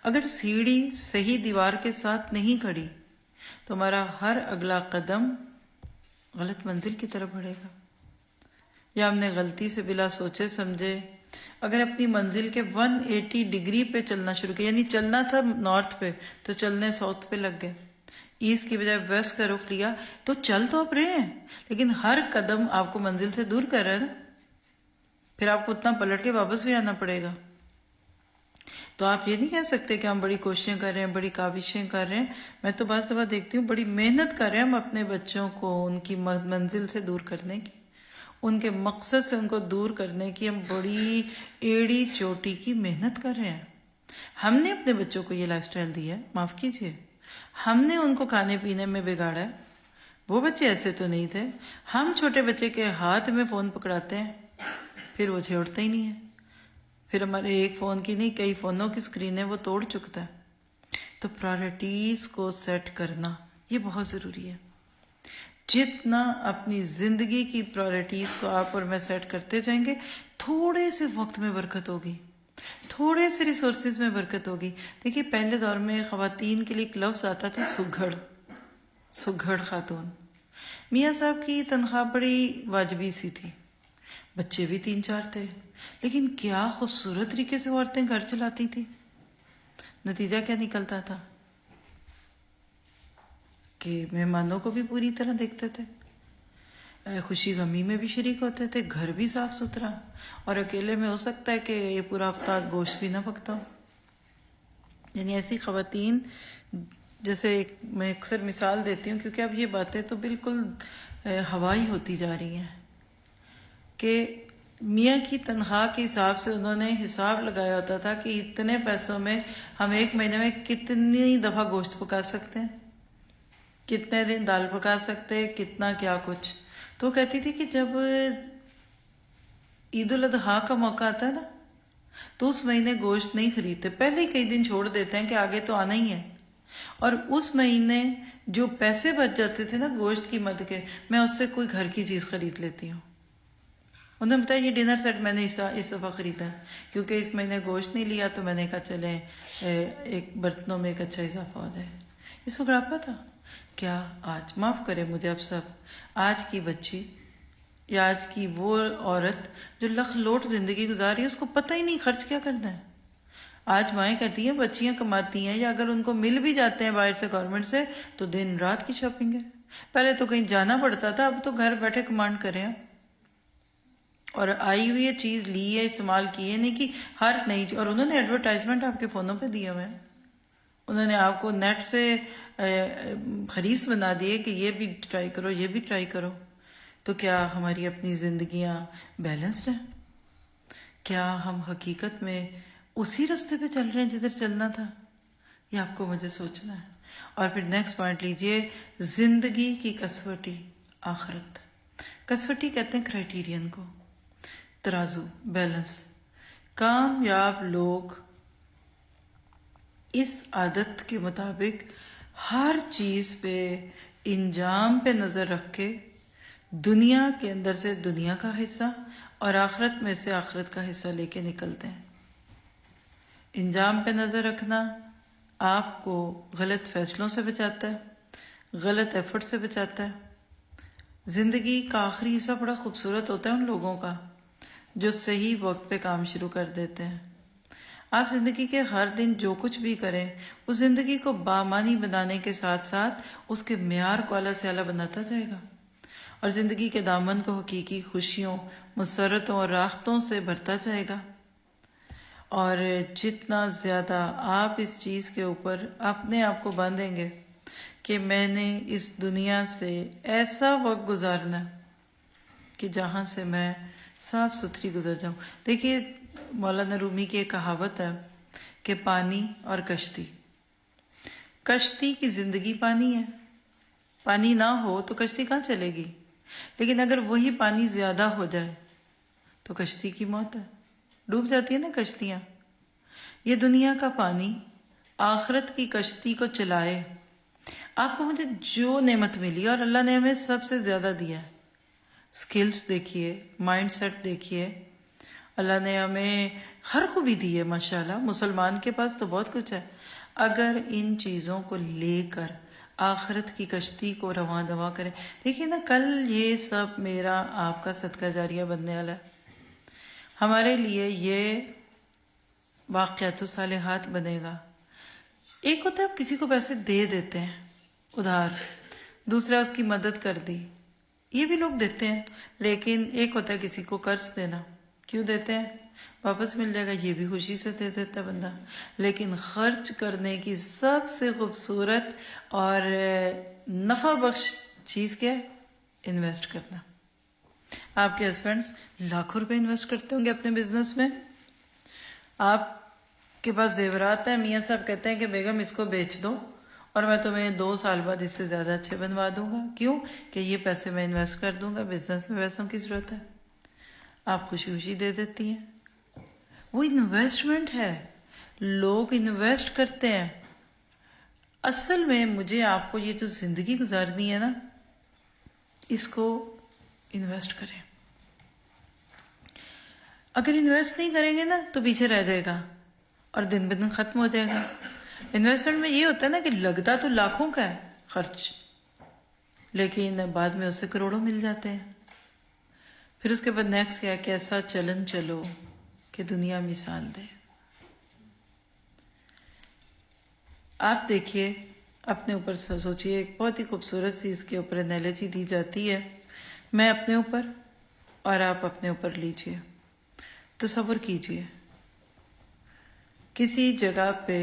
اگر سیڑھی صحیح دیوار کے ساتھ نہیں کھڑی تو ہمارا ہر اگلا قدم غلط منزل کی طرف بڑھے گا، یا ہم نے غلطی سے بلا سوچے سمجھے اگر اپنی منزل کے 180 ڈگری پہ چلنا شروع کیا، یعنی چلنا تھا نارتھ پہ تو چلنے ساؤتھ پہ لگ گئے، ایسٹ کی بجائے ویسٹ کا رخ لیا، تو چل تو آپ رہے ہیں لیکن ہر قدم آپ کو منزل سے دور کر رہا ہے نا، پھر آپ کو اتنا پلٹ کے واپس بھی آنا پڑے گا۔ تو آپ یہ نہیں کہہ سکتے کہ ہم بڑی کوششیں کر رہے ہیں، بڑی کاوشیں کر رہے ہیں۔ میں تو بعض دفعہ دیکھتی ہوں بڑی محنت کر رہے ہیں ہم اپنے بچوں کو ان کی منزل سے دور کرنے کی، ان کے مقصد سے ان کو دور کرنے کی ہم بڑی ایڑی چوٹی کی محنت کر رہے ہیں۔ ہم نے اپنے بچوں کو یہ لائف سٹائل دی ہے، معاف کیجئے، ہم نے ان کو کھانے پینے میں بگاڑا ہے، وہ بچے ایسے تو نہیں تھے۔ ہم چھوٹے بچے کے ہاتھ میں فون پکڑاتے ہیں، پھر وہ چھوڑتا ہی نہیں ہے، پھر ہمارے ایک فون کی نہیں کئی فونوں کی اسکرینیں وہ توڑ چکتا ہے۔ تو پرائرٹیز کو سیٹ کرنا یہ بہت ضروری ہے۔ جتنا اپنی زندگی کی پرائرٹیز کو آپ اور میں سیٹ کرتے جائیں گے، تھوڑے سے وقت میں برکت ہوگی، تھوڑے سے ریسورسز میں برکت ہوگی۔ دیکھیے پہلے دور میں خواتین کے لیے ایک لفظ آتا تھا سگھڑ خاتون۔ میاں صاحب کی تنخواہ بڑی واجبی سی تھی، بچے بھی 3-4 تھے، لیکن کیا خوبصورت طریقے سے عورتیں گھر چلاتی تھی۔ نتیجہ کیا نکلتا تھا کہ مہمانوں کو بھی پوری طرح دیکھتے تھے، خوشی غمی میں بھی شریک ہوتے تھے، گھر بھی صاف ستھرا، اور اکیلے میں ہو سکتا ہے کہ یہ پورا ہفتہ گوشت بھی نہ پکتا ہو۔ یعنی ایسی خواتین، جیسے میں اکثر مثال دیتی ہوں کیونکہ اب یہ باتیں تو بالکل ہوائی ہوتی جا رہی ہیں، کہ میاں کی تنخواہ کے حساب سے انہوں نے حساب لگایا ہوتا تھا کہ اتنے پیسوں میں ہم ایک مہینے میں کتنی دفعہ گوشت پکا سکتے ہیں، کتنے دن دال پکا سکتے ہیں، کتنا کیا کچھ۔ تو کہتی تھی کہ جب عید الاضحیٰ کا موقع آتا ہے نا تو اس مہینے گوشت نہیں خریدتے، پہلے ہی کئی دن چھوڑ دیتے ہیں کہ آگے تو آنا ہی ہے، اور اس مہینے جو پیسے بچ جاتے تھے نا گوشت کی مد کے، میں اس سے کوئی گھر کی چیز خرید لیتی ہوں۔ انہوں نے بتایا یہ ڈنر سیٹ میں نے اس دفعہ خریدا کیونکہ اس مہینے گوشت نہیں لیا، تو میں نے کہا چلیں ایک برتنوں میں ایک اچھا اضافہ ہو جائے۔ یہ سگڑاپا تھا کیا؟ آج معاف کرے مجھے اب سب، آج کی بچی یا آج کی وہ عورت جو لکھ لوٹ زندگی گزار رہی ہے، اس کو پتہ ہی نہیں خرچ کیا کرنا ہے۔ آج مائیں کہتی ہیں بچیاں کماتی ہیں، یا اگر ان کو مل بھی جاتے ہیں باہر سے گورنمنٹ سے تو دن رات کی شاپنگ ہے۔ پہلے تو کہیں جانا پڑتا تھا، اب تو گھر بیٹھے کمانڈ کریں اور آئی ہوئی یہ چیز لی ہے، استعمال کی ہے، نہیں کہ ہر نئی چیز، اور انہوں نے ایڈورٹائزمنٹ آپ کے فونوں پہ دیے ہوئے ہیں، انہوں نے آپ کو نیٹ سے خریص بنا دیے کہ یہ بھی ٹرائی کرو، یہ بھی ٹرائی کرو۔ تو کیا ہماری اپنی زندگیاں بیلنسڈ ہیں؟ کیا ہم حقیقت میں اسی راستے پہ چل رہے ہیں جدھر چلنا تھا؟ یہ آپ کو مجھے سوچنا ہے۔ اور پھر نیکسٹ پوائنٹ لیجئے، زندگی کی کسوٹی آخرت۔ کسوٹی کہتے ہیں کرائیٹیرین کو، ترازو، بیلنس۔ کامیاب لوگ اس عادت کے مطابق ہر چیز پہ، انجام پہ نظر رکھ کے دنیا کے اندر سے دنیا کا حصہ اور آخرت میں سے آخرت کا حصہ لے کے نکلتے ہیں۔ انجام پہ نظر رکھنا آپ کو غلط فیصلوں سے بچاتا ہے، غلط ایفرٹ سے بچاتا ہے۔ زندگی کا آخری حصہ بڑا خوبصورت ہوتا ہے ان لوگوں کا جو صحیح وقت پہ کام شروع کر دیتے ہیں۔ آپ زندگی کے ہر دن جو کچھ بھی کریں، اس زندگی کو بامانی بنانے کے ساتھ ساتھ اس کے معیار کو اعلیٰ سے اعلیٰ بناتا جائے گا، اور زندگی کے دامن کو حقیقی خوشیوں، مسرتوں اور راحتوں سے بھرتا جائے گا۔ اور جتنا زیادہ آپ اس چیز کے اوپر اپنے آپ کو باندھیں گے کہ میں نے اس دنیا سے ایسا وقت گزارنا کہ جہاں سے میں صاف ستھری گزر جاؤں۔ دیکھیے مولانا رومی کی ایک کہاوت ہے کہ پانی اور کشتی، کشتی کی زندگی پانی ہے، پانی نہ ہو تو کشتی کہاں چلے گی، لیکن اگر وہی پانی زیادہ ہو جائے تو کشتی کی موت ہے، ڈوب جاتی ہے نا کشتیاں۔ یہ دنیا کا پانی آخرت کی کشتی کو چلائے، آپ کو مجھے جو نعمت ملی اور اللہ نے ہمیں سب سے زیادہ دیا ہے، سکلز دیکھیے، مائنڈ سیٹ دیکھیے، اللہ نے ہمیں ہر خوبی دی ہے ماشاءاللہ. مسلمان کے پاس تو بہت کچھ ہے. اگر ان چیزوں کو لے کر آخرت کی کشتی کو رواں دواں کریں، دیکھیے نا کل یہ سب میرا آپ کا صدقہ جاریہ بننے والا ہے. ہمارے لیے یہ واقعات و صالحات بنے گا. ایک ہوتا ہے آپ کسی کو پیسے دے دیتے ہیں ادھار، دوسرا اس کی مدد کر دی، یہ بھی لوگ دیتے ہیں. لیکن ایک ہوتا ہے کسی کو قرض دینا، کیوں دیتے ہیں؟ واپس مل جائے گا، یہ بھی خوشی سے دے دیتا ہے بندہ. لیکن خرچ کرنے کی سب سے خوبصورت اور نفع بخش چیز کیا ہے؟ انویسٹ کرنا. آپ کے ہسبینڈز لاکھوں روپے انویسٹ کرتے ہوں گے اپنے بزنس میں. آپ کے پاس زیورات ہیں، میاں صاحب کہتے ہیں کہ بیگم اس کو بیچ دو اور میں تمہیں 2 سال بعد اس سے زیادہ اچھے بنوا دوں گا. کیوں کہ یہ پیسے میں انویسٹ کر دوں گا، بزنس میں پیسوں کی ضرورت ہے. آپ خوشی خوشی دے دیتی ہیں. وہ انویسٹمنٹ ہے، لوگ انویسٹ کرتے ہیں. اصل میں مجھے آپ کو یہ جو زندگی گزارنی ہے نا، اس کو انویسٹ کریں. اگر انویسٹ نہیں کریں گے نا تو پیچھے رہ جائے گا اور دن بدن ختم ہو جائے گا. انویسٹمنٹ میں یہ ہوتا ہے نا کہ لگتا تو لاکھوں کا ہے خرچ، لیکن بعد میں اسے کروڑوں مل جاتے ہیں. پھر اس کے بعد نیکسٹ کیا کہ ایسا چلن چلو کہ دنیا مثال دے. آپ دیکھیے اپنے اوپر سوچئے، ایک بہت ہی خوبصورت سی اس کے اوپر انالوجی دی جاتی ہے. میں اپنے اوپر اور آپ اپنے اوپر لیجئے. تصور کیجئے کسی جگہ پہ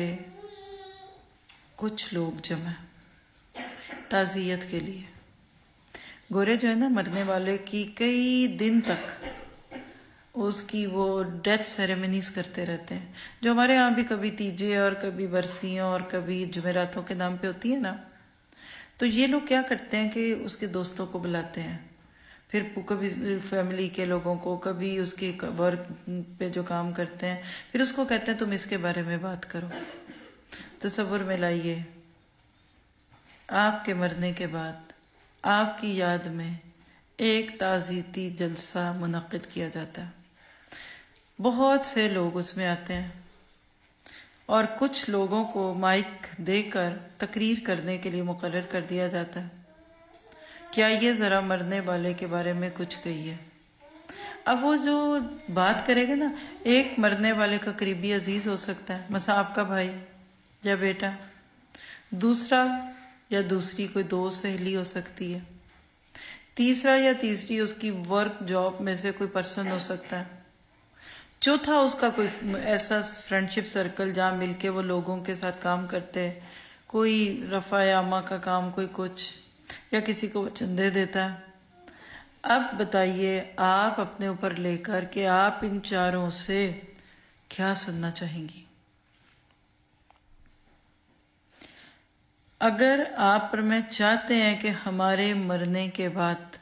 کچھ لوگ جمع تعزیت کے لیے. گورے جو ہے نا مرنے والے کی کئی دن تک اس کی وہ ڈیتھ سیریمنیز کرتے رہتے ہیں، جو ہمارے ہاں بھی کبھی تیجے اور کبھی برسیوں اور کبھی جمعراتوں کے نام پہ ہوتی ہے نا. تو یہ لوگ کیا کرتے ہیں کہ اس کے دوستوں کو بلاتے ہیں، پھر کبھی فیملی کے لوگوں کو، کبھی اس کی ورک پہ جو کام کرتے ہیں، پھر اس کو کہتے ہیں تم اس کے بارے میں بات کرو. تصور میں لائیے آپ کے مرنے کے بعد آپ کی یاد میں ایک تعزیتی جلسہ منعقد کیا جاتا ہے. بہت سے لوگ اس میں آتے ہیں اور کچھ لوگوں کو مائک دے کر تقریر کرنے کے لیے مقرر کر دیا جاتا ہے. کیا یہ ذرا مرنے والے کے بارے میں کچھ کہیے. اب وہ جو بات کرے گا نا، ایک مرنے والے کا قریبی عزیز ہو سکتا ہے، مثلا آپ کا بھائی یا بیٹا، دوسرا یا دوسری کوئی دوست سہیلی ہو سکتی ہے، تیسرا یا تیسری اس کی ورک جاب میں سے کوئی پرسن ہو سکتا ہے، چوتھا اس کا کوئی ایسا فرینڈشپ سرکل جہاں مل کے وہ لوگوں کے ساتھ کام کرتے ہیں، کوئی رفع عامہ کا کام، کوئی کچھ، یا کسی کو چندے دیتا ہے. اب بتائیے آپ اپنے اوپر لے کر کہ آپ ان چاروں سے کیا سننا چاہیں گی. اگر آپ پر میں چاہتے ہیں کہ ہمارے مرنے کے بعد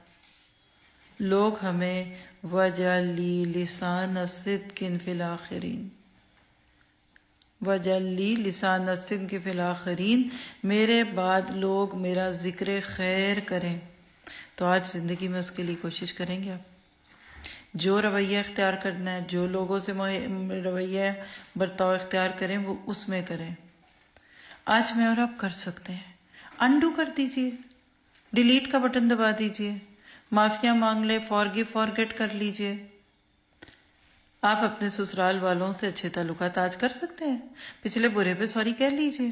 لوگ ہمیں وَجَعَلْ لِسَانَ صِدْقٍ فِي الْآخِرِينَ، وَجَعَلْ لِسَانَ صِدْقٍ فِي الْآخِرِينَ، میرے بعد لوگ میرا ذکر خیر کریں، تو آج زندگی میں اس کے لیے کوشش کریں گے. آپ جو رویہ اختیار کرنا ہے، جو لوگوں سے رویہ برتاؤ اختیار کریں وہ اس میں کریں. آج میں اور آپ کر سکتے ہیں. انڈو کر دیجئے، ڈیلیٹ کا بٹن دبا دیجئے، معافیاں مانگ لے، فارگیو فارگیٹ کر لیجئے. آپ اپنے سسرال والوں سے اچھے تعلقات آج کر سکتے ہیں. پچھلے برے پہ سوری کہہ لیجئے.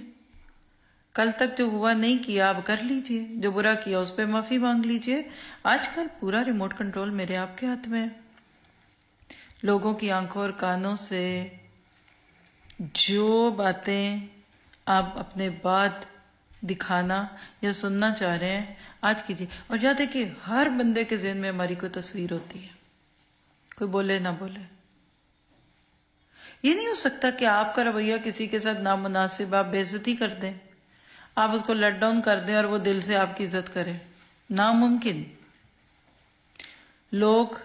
کل تک جو ہوا نہیں کیا اب کر لیجئے، جو برا کیا اس پہ معافی مانگ لیجئے. آج کل پورا ریموٹ کنٹرول میرے آپ کے ہاتھ میں ہے. لوگوں کی آنکھوں اور کانوں سے جو باتیں آپ اپنے بعد دکھانا یا سننا چاہ رہے ہیں آج کیجیے. اور یاد ہے کہ ہر بندے کے ذہن میں ہماری کوئی تصویر ہوتی ہے، کوئی بولے نہ بولے. یہ نہیں ہو سکتا کہ آپ کا رویہ کسی کے ساتھ نامناسب، آپ بے عزتی کر دیں، آپ اس کو لیٹ ڈاؤن کر دیں اور وہ دل سے آپ کی عزت کرے. ناممکن. لوگ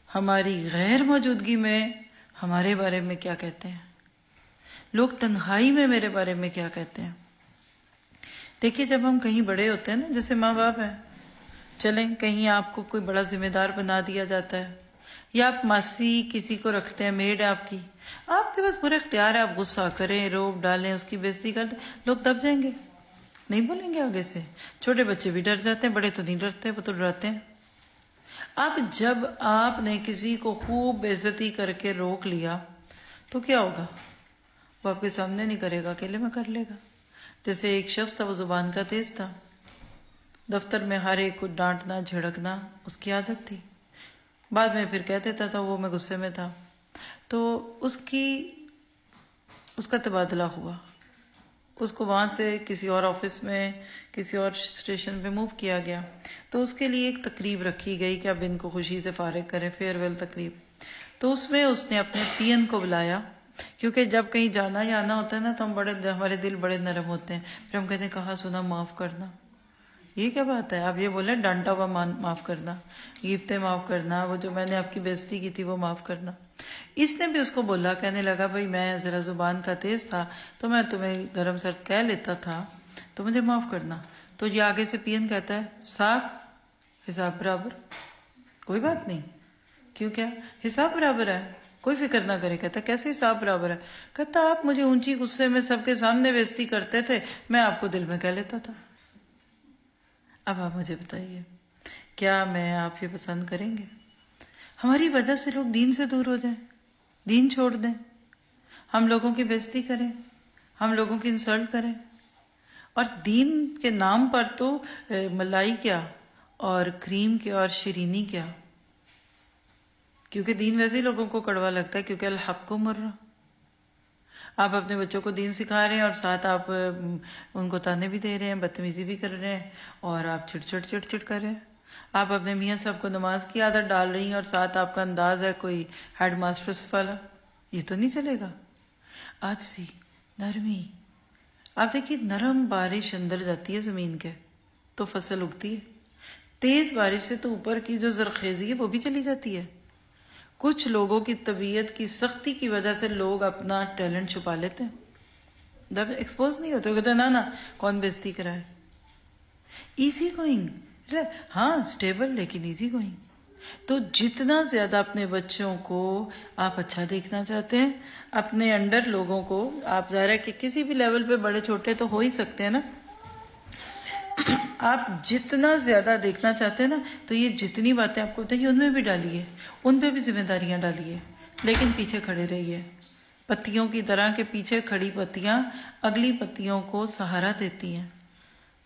ہماری غیر موجودگی میں ہمارے بارے میں کیا کہتے ہیں، لوگ تنہائی میں میرے بارے میں کیا کہتے ہیں. دیکھیے جب ہم کہیں بڑے ہوتے ہیں نا، جیسے ماں باپ ہیں، چلیں کہیں آپ کو کوئی بڑا ذمہ دار بنا دیا جاتا ہے، یا آپ ماسی کسی کو رکھتے ہیں، میڈ ہے آپ کی، آپ کے پاس پورے اختیار ہے، آپ غصہ کریں، روب ڈالیں، اس کی بےعزتی کر دیں، لوگ دب جائیں گے، نہیں بولیں گے آگے سے۔ چھوٹے بچے بھی ڈر جاتے ہیں، بڑے تو نہیں ڈرتے، وہ تو ڈراتے ہیں۔ اب جب آپ نے کسی کو خوب بےعزتی کر کے روک لیا تو کیا ہوگا؟ وہ آپ کے سامنے نہیں کرے گا، اکیلے میں کر لے گا۔ جیسے ایک شخص تھا، وہ زبان کا تیز تھا، دفتر میں ہر ایک کو ڈانٹنا جھڑکنا اس کی عادت تھی، بعد میں پھر کہہ دیتا تھا وہ میں غصے میں تھا، تو اس کا تبادلہ ہوا، اس کو وہاں سے کسی اور آفس میں، کسی اور اسٹیشن پہ موو کیا گیا، تو اس کے لیے ایک تقریب رکھی گئی کہ اب ان کو خوشی سے فارغ کریں، فیئر ویل تقریب۔ تو اس میں اس نے اپنے پی این کو بلایا، کیونکہ جب کہیں جانا ہوتا ہے نا تو ہمارے دل بڑے نرم ہوتے ہیں، پھر ہم کہتے ہیں کہا سنا معاف کرنا۔ یہ کیا بات ہے؟ آپ یہ بولیں ڈانٹا ہوا معاف کرنا، غیبتیں معاف کرنا، وہ جو میں نے آپ کی بےعزتی کی تھی وہ معاف کرنا۔ اس نے بھی اس کو بولا، کہنے لگا بھائی میں ذرا زبان کا تیز تھا تو میں تمہیں گرم سرد کہہ لیتا تھا تو مجھے معاف کرنا۔ تو یہ آگے سے پی این کہتا ہے صاحب حساب برابر، کوئی بات نہیں، کیوں کیا حساب برابر ہے، کوئی فکر نہ کرے۔ کہتا کیسے حساب برابر ہے؟ کہتا آپ مجھے اونچی غصے میں سب کے سامنے بےعزتی کرتے تھے، میں آپ کو دل میں کہہ لیتا تھا۔ اب آپ مجھے بتائیے کیا میں آپ یہ پسند کریں گے ہماری وجہ سے لوگ دین سے دور ہو جائیں، دین چھوڑ دیں، ہم لوگوں کی بےعزتی کریں، ہم لوگوں کی انسلٹ کریں؟ اور دین کے نام پر تو ملائی کیا اور کریم کیا اور شیرینی کیا، کیونکہ دین ویسے ہی لوگوں کو کڑوا لگتا ہے، کیونکہ الحق کو مر رہا۔ آپ اپنے بچوں کو دین سکھا رہے ہیں اور ساتھ آپ ان کو تانے بھی دے رہے ہیں، بدتمیزی بھی کر رہے ہیں، اور آپ چڑ کر رہے ہیں۔ آپ اپنے میاں صاحب کو نماز کی عادت ڈال رہی ہیں اور ساتھ آپ کا انداز ہے کوئی ہیڈ ماسٹرس والا، یہ تو نہیں چلے گا۔ آج سی نرمی، آپ دیکھیے نرم بارش اندر جاتی ہے زمین کے تو فصل اگتی ہے، تیز بارش سے تو اوپر کی جو زرخیزی ہے وہ بھی چلی جاتی ہے۔ کچھ لوگوں کی طبیعت کی سختی کی وجہ سے لوگ اپنا ٹیلنٹ چھپا لیتے ہیں، جب ایکسپوز نہیں ہوتے، کہتے ہیں نا کون بےعزتی کرائے۔ ایزی گوئنگ، ہاں اسٹیبل لیکن ایزی گوئنگ۔ تو جتنا زیادہ اپنے بچوں کو آپ اچھا دیکھنا چاہتے ہیں، اپنے انڈر لوگوں کو، آپ ظاہر ہے کہ کسی بھی لیول پہ بڑے چھوٹے تو ہو ہی سکتے ہیں نا، آپ جتنا زیادہ دیکھنا چاہتے ہیں نا تو یہ جتنی باتیں آپ کو بتائیے ان میں بھی ڈالیے، ان پہ بھی ذمہ داریاں ڈالیے، لیکن پیچھے کھڑے رہیے۔ پتیوں کی طرح کے پیچھے کھڑی پتیاں اگلی پتیوں کو سہارا دیتی ہیں۔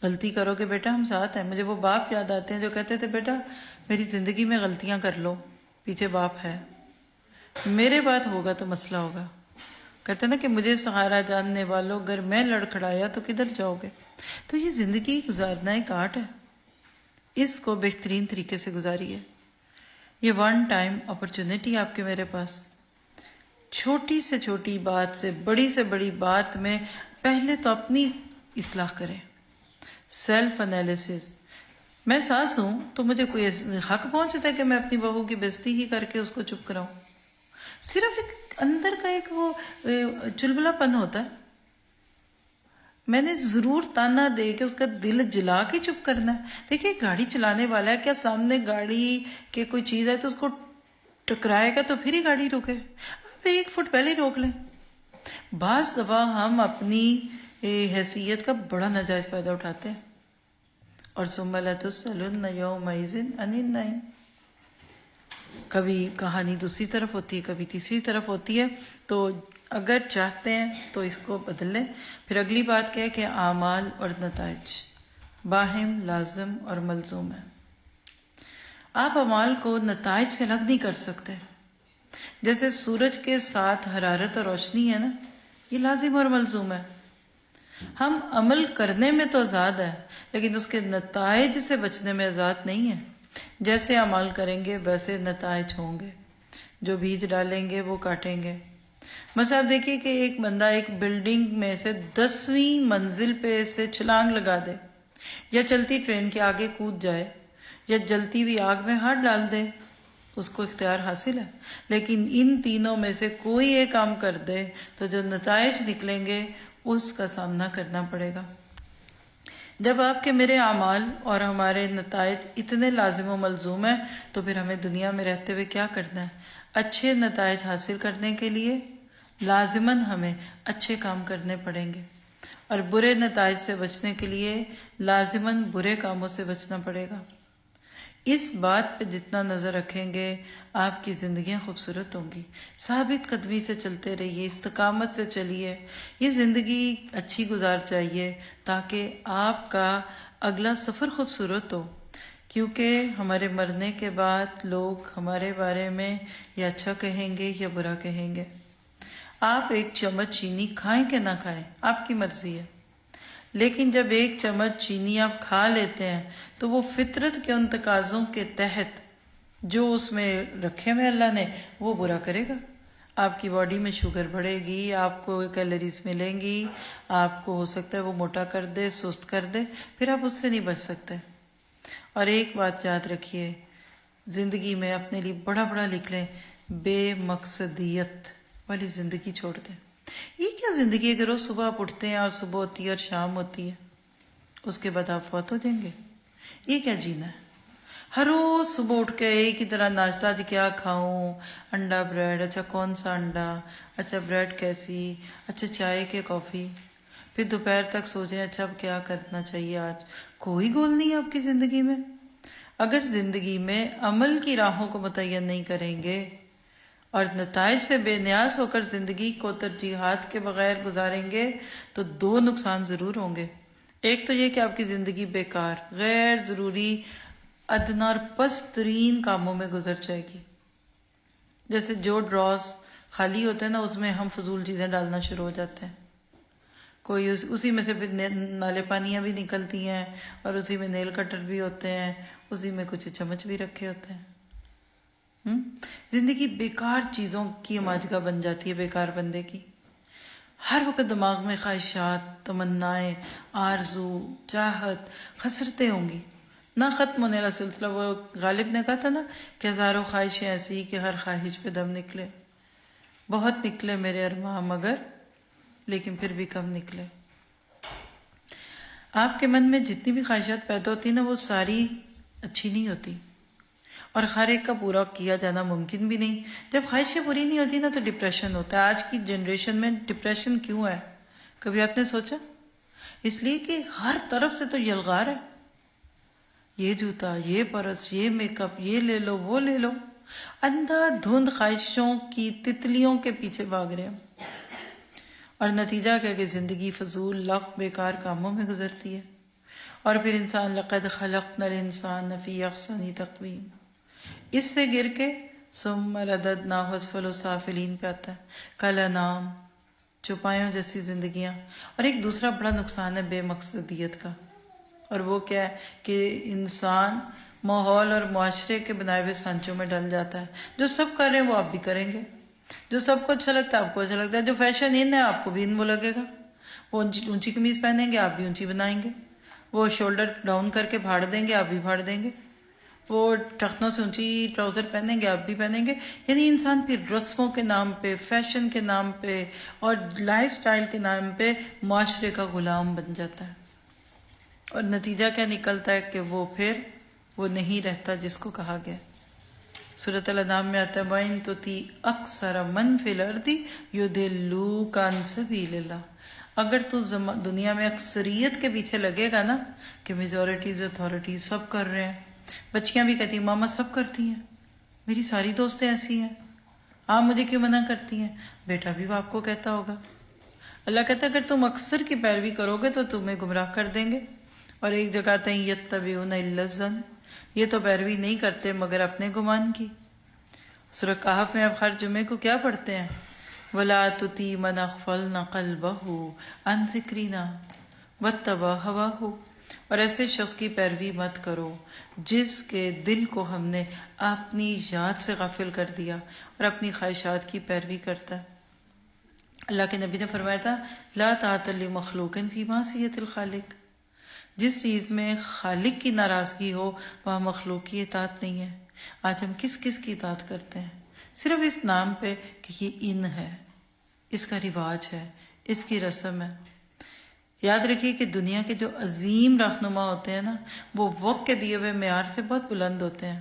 غلطی کرو کہ بیٹا ہم ساتھ ہیں۔ مجھے وہ باپ یاد آتے ہیں جو کہتے تھے بیٹا میری زندگی میں غلطیاں کر لو، پیچھے باپ ہے، میرے بات ہوگا تو مسئلہ ہوگا۔ کہتے ہیں نا کہ مجھے سہارا جاننے والوں اگر میں لڑکھڑایا تو کدھر جاؤ گے؟ تو یہ زندگی گزارنا ایک آرٹ ہے، اس کو بہترین طریقے سے گزاریے۔ یہ ون ٹائم اپرچونٹی آپ کے میرے پاس، چھوٹی سے چھوٹی بات سے بڑی بات میں پہلے تو اپنی اصلاح کریں، سیلف انالیسس۔ میں ساس ہوں تو مجھے کوئی حق پہنچتا ہے کہ میں اپنی بہو کی بےعزتی ہی کر کے اس کو چپ کراؤں؟ صرف ایک اندر کا ایک وہ چلبلا پن ہوتا ہے، میں نے ضرور تانا دے کے اس کا دل جلا کے چپ کرنا ہے۔ دیکھیے گاڑی چلانے والا ہے، کیا سامنے گاڑی کے کوئی چیز ہے تو اس کو ٹکرائے گا تو پھر ہی گاڑی روکے؟ آپ 1 فٹ پہلے ہی روک لیں۔ بعض دفعہ ہم اپنی حیثیت کا بڑا ناجائز فائدہ اٹھاتے ہیں، اور ثم لتسألن یومئذ عن النعیم۔ کبھی کہانی دوسری طرف ہوتی ہے، کبھی تیسری طرف ہوتی ہے، تو اگر چاہتے ہیں تو اس کو بدل لیں۔ پھر اگلی بات کیا ہے کہ اعمال اور نتائج باہم لازم اور ملزوم ہے۔ آپ اعمال کو نتائج سے الگ نہیں کر سکتے۔ جیسے سورج کے ساتھ حرارت اور روشنی ہے نا، یہ لازم اور ملزوم ہے۔ ہم عمل کرنے میں تو آزاد ہے لیکن اس کے نتائج سے بچنے میں آزاد نہیں ہے۔ جیسے اعمال کریں گے ویسے نتائج ہوں گے، جو بیج ڈالیں گے وہ کاٹیں گے۔ مثلا آپ دیکھیے کہ ایک بندہ ایک بلڈنگ میں سے 10ویں منزل پہ سے چھلانگ لگا دے، یا چلتی ٹرین کے آگے کود جائے، یا جلتی ہوئی آگ میں ہاتھ ڈال دے، اس کو اختیار حاصل ہے۔ لیکن ان تینوں میں سے کوئی ایک کام کر دے تو جو نتائج نکلیں گے اس کا سامنا کرنا پڑے گا۔ جب آپ کے میرے اعمال اور ہمارے نتائج اتنے لازم و ملزوم ہیں تو پھر ہمیں دنیا میں رہتے ہوئے کیا کرنا ہے؟ اچھے نتائج حاصل کرنے کے لیے لازماً ہمیں اچھے کام کرنے پڑیں گے، اور برے نتائج سے بچنے کے لیے لازماً برے کاموں سے بچنا پڑے گا۔ اس بات پہ جتنا نظر رکھیں گے آپ کی زندگیاں خوبصورت ہوں گی۔ ثابت قدمی سے چلتے رہیے، استقامت سے چلیے، یہ زندگی اچھی گزار جائیے تاکہ آپ کا اگلا سفر خوبصورت ہو، کیونکہ ہمارے مرنے کے بعد لوگ ہمارے بارے میں یا اچھا کہیں گے یا برا کہیں گے۔ آپ ایک چمچ چینی کھائیں کہ نہ کھائیں آپ کی مرضی ہے، لیکن جب ایک چمچ چینی آپ کھا لیتے ہیں تو وہ فطرت کے ان تقاضوں کے تحت جو اس میں رکھے ہوئے اللہ نے وہ برا کرے گا۔ آپ کی باڈی میں شوگر بڑھے گی، آپ کو کیلوریز ملیں گی، آپ کو ہو سکتا ہے وہ موٹا کر دے، سست کر دے، پھر آپ اس سے نہیں بچ سکتے۔ اور ایک بات یاد رکھیے، زندگی میں اپنے لیے بڑا بڑا لکھ لیں، بے مقصدیت والی زندگی چھوڑ دیں۔ یہ کیا زندگی ہے کہ روز صبح آپ اٹھتے ہیں اور صبح ہوتی ہے اور شام ہوتی ہے، اس کے بعد آپ فوت ہو جائیں گے؟ یہ کیا جینا ہے؟ ہر روز صبح اٹھ کے ایک ہی طرح ناشتہ، آج کیا کھاؤں، انڈا بریڈ، اچھا کون سا انڈا، اچھا بریڈ کیسی، اچھا چائے کے کافی، پھر دوپہر تک سوچیں اچھا اب کیا کرنا چاہیے آج۔ کوئی گول نہیں ہے آپ کی زندگی میں۔ اگر زندگی میں عمل کی راہوں کو متعین نہیں کریں گے اور نتائج سے بے نیاز ہو کر زندگی کو ترجیحات کے بغیر گزاریں گے تو دو نقصان ضرور ہوں گے۔ ایک تو یہ کہ آپ کی زندگی بیکار، غیر ضروری، ادنا اور پست ترین کاموں میں گزر جائے گی۔ جیسے جو ڈراز خالی ہوتے ہیں نا، اس میں ہم فضول چیزیں ڈالنا شروع ہو جاتے ہیں، کوئی اسی میں سے پھر نالے پانیاں بھی نکلتی ہیں، اور اسی میں نیل کٹر بھی ہوتے ہیں، اسی میں کچھ چمچ بھی رکھے ہوتے ہیں۔ زندگی بیکار چیزوں کی ماجگا بن جاتی ہے، بیکار بندے کی۔ ہر وقت دماغ میں خواہشات، تمنائیں، آرزو، چاہت، خسرتیں ہوں گی، نہ ختم ہونے والا سلسلہ۔ وہ غالب نے کہا تھا نا کہ ہزاروں خواہشیں ایسی کہ ہر خواہش پہ دم نکلے۔ بہت نکلے میرے ارماں مگر، لیکن پھر بھی کم نکلے۔ آپ کے من میں جتنی بھی خواہشات پیدا ہوتی ہیں نا، وہ ساری اچھی نہیں ہوتی، اور ہر ایک کا پورا کیا جانا ممکن بھی نہیں۔ جب خواہشیں پوری نہیں ہوتی نا تو ڈپریشن ہوتا ہے۔ آج کی جنریشن میں ڈپریشن کیوں ہے؟ کبھی آپ نے سوچا؟ اس لیے کہ ہر طرف سے تو یلغار ہے، یہ جوتا، یہ پرس، یہ میک اپ، یہ لے لو، وہ لے لو، اندھا دھند خواہشوں کی تتلیوں کے پیچھے بھاگ رہے ہیں، اور نتیجہ کیا کہ زندگی فضول لغو بیکار کاموں میں گزرتی ہے، اور پھر انسان لقد خلقنا الانسان فی احسن تقویم، اس سے گر کے ثم رددناہ اسفل سافلین پہ آتا ہے، کالانعام، چوپایوں جیسی زندگیاں۔ اور ایک دوسرا بڑا نقصان ہے بے مقصدیت کا، اور وہ کیا ہے کہ انسان ماحول اور معاشرے کے بنائے ہوئے سانچوں میں ڈل جاتا ہے۔ جو سب کر رہے ہیں وہ آپ بھی کریں گے، جو سب کو اچھا لگتا ہے آپ کو اچھا لگتا ہے، جو فیشن ان ہے آپ کو بھی ان وہ لگے گا۔ وہ اونچی قمیض پہنیں گے آپ بھی اونچی بنائیں گے، وہ شولڈر ڈاؤن کر کے پھاڑ دیں گے آپ بھی پھاڑ دیں گے، وہ ٹخنوں سے اونچی ٹراؤزر پہنیں گے آپ بھی پہنیں گے۔ یعنی انسان پھر رسموں کے نام پہ، فیشن کے نام پہ اور لائف سٹائل کے نام پہ معاشرے کا غلام بن جاتا ہے، اور نتیجہ کیا نکلتا ہے کہ وہ پھر وہ نہیں رہتا جس کو کہا گیا۔ سورۃ الانعام میں آتا ہے وَإِن تُطِعْ أَكْثَرَ مَن فِي الْأَرْضِ يُضِلُّوكَ عَن سَبِيلِ اللَّهِ، اگر تو دنیا میں اکثریت کے پیچھے لگے گا نا کہ میجورٹیز اتھارٹیز سب کر رہے ہیں، بچیاں بھی کہتی ہیں ماما سب کرتی ہیں، میری ساری دوستیں ایسی ہیں، آپ مجھے کیوں منع کرتی ہیں؟ بیٹا بھی باپ کو کہتا ہوگا۔ اللہ کہتا ہے اگر تم اکثر کی پیروی کرو گے تو تمہیں گمراہ کر دیں گے۔ اور ایک جگہ آتا ہے یتبعون الا الظن، یہ تو پیروی نہیں کرتے مگر اپنے گمان کی۔ سورہ کہف میں اب ہر جمعے کو کیا پڑھتے ہیں؟ وَلَا تُطِیعْ مَنْ أَغْفَلْنَا قَلْبَهُ عَنْ ذِکْرِنَا وَاتَّبَعَ هَوَاهُ، اور ایسے شخص کی پیروی مت کرو جس کے دل کو ہم نے اپنی یاد سے غافل کر دیا اور اپنی خواہشات کی پیروی کرتا ہے۔ اللہ کے نبی نے فرمایا تھا لا طاعۃ لمخلوق فی معصیۃ الخالق، جس چیز میں خالق کی ناراضگی ہو وہاں مخلوق کی اطاعت نہیں ہے۔ آج ہم کس کس کی اطاعت کرتے ہیں؟ صرف اس نام پہ کہ یہ ان ہے، اس کا رواج ہے، اس کی رسم ہے۔ یاد رکھیے کہ دنیا کے جو عظیم رہنما ہوتے ہیں نا، وہ وقت کے دیے ہوئے معیار سے بہت بلند ہوتے ہیں.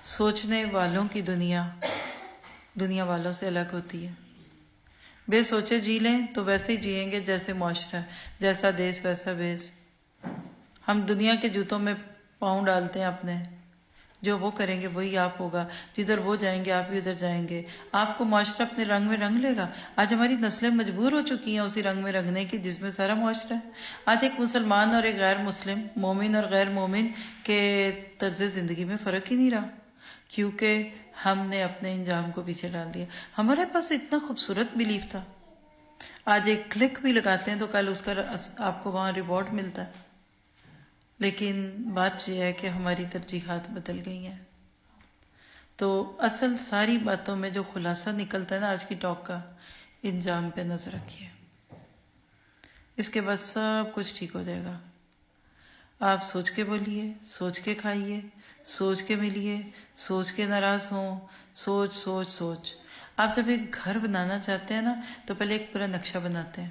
سوچنے والوں کی دنیا والوں سے الگ ہوتی ہے. بے سوچے جی لیں تو ویسے ہی جئیں گے جیسے معاشرہ، جیسا دیس ویسا بیس. ہم دنیا کے جوتوں میں پاؤں ڈالتے ہیں اپنے، جو وہ کریں گے وہی آپ ہوگا، جدھر وہ جائیں گے آپ بھی ادھر جائیں گے. آپ کو معاشرہ اپنے رنگ میں رنگ لے گا. آج ہماری نسلیں مجبور ہو چکی ہیں اسی رنگ میں رنگنے کی جس میں سارا معاشرہ ہے. آج ایک مسلمان اور ایک غیر مسلم، مومن اور غیر مومن کے طرز زندگی میں فرق ہی نہیں رہا، کیونکہ ہم نے اپنے انجام کو پیچھے ڈال دیا. ہمارے پاس اتنا خوبصورت بلیف تھا، آج ایک کلک بھی لگاتے ہیں تو کل اس کا آپ کو وہاں ریوارڈ ملتا ہے. لیکن بات یہ ہے کہ ہماری ترجیحات بدل گئی ہیں. تو اصل ساری باتوں میں جو خلاصہ نکلتا ہے نا آج کی ٹاک کا، انجام پہ نظر رکھیے، اس کے بعد سب کچھ ٹھیک ہو جائے گا. آپ سوچ کے بولیے، سوچ کے کھائیے، سوچ کے ملیے، سوچ کے ناراض ہوں. سوچ سوچ سوچ. آپ جب ایک گھر بنانا چاہتے ہیں نا تو پہلے ایک پورا نقشہ بناتے ہیں،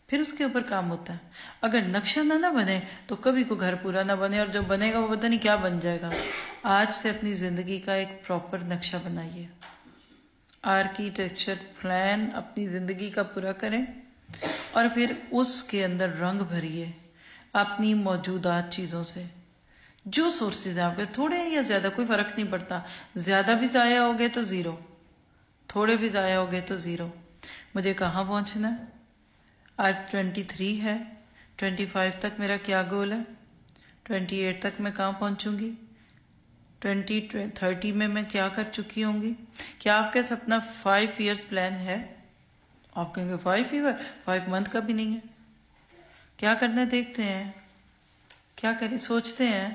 پھر اس کے اوپر کام ہوتا ہے. اگر نقشہ نہ بنے تو کبھی کو گھر پورا نہ بنے، اور جو بنے گا وہ پتہ نہیں کیا بن جائے گا. آج سے اپنی زندگی کا ایک پراپر نقشہ بنائیے، آرکیٹیکچر پلان اپنی زندگی کا پورا کریں، اور پھر اس کے اندر رنگ بھریے اپنی موجودات چیزوں سے. جو سورسز ہیں آپ کے، تھوڑے یا زیادہ کوئی فرق نہیں پڑتا. زیادہ بھی ضائع ہو گئے تو زیرو، تھوڑے بھی ضائع ہو گئے تو زیرو. مجھے کہاں پہنچنا ہے؟ آج 23 ہے، 25 تک میرا کیا گول ہے؟ 28 تک میں کہاں پہنچوں گی؟ 30 میں کیا کر چکی ہوں گی؟ کیا آپ کے ساتھ اپنا 5 ایئرس پلان ہے؟ آپ کہیں گے 5 منتھ کا بھی نہیں ہے. کیا کرنا ہے دیکھتے ہیں، کیا کریں سوچتے ہیں.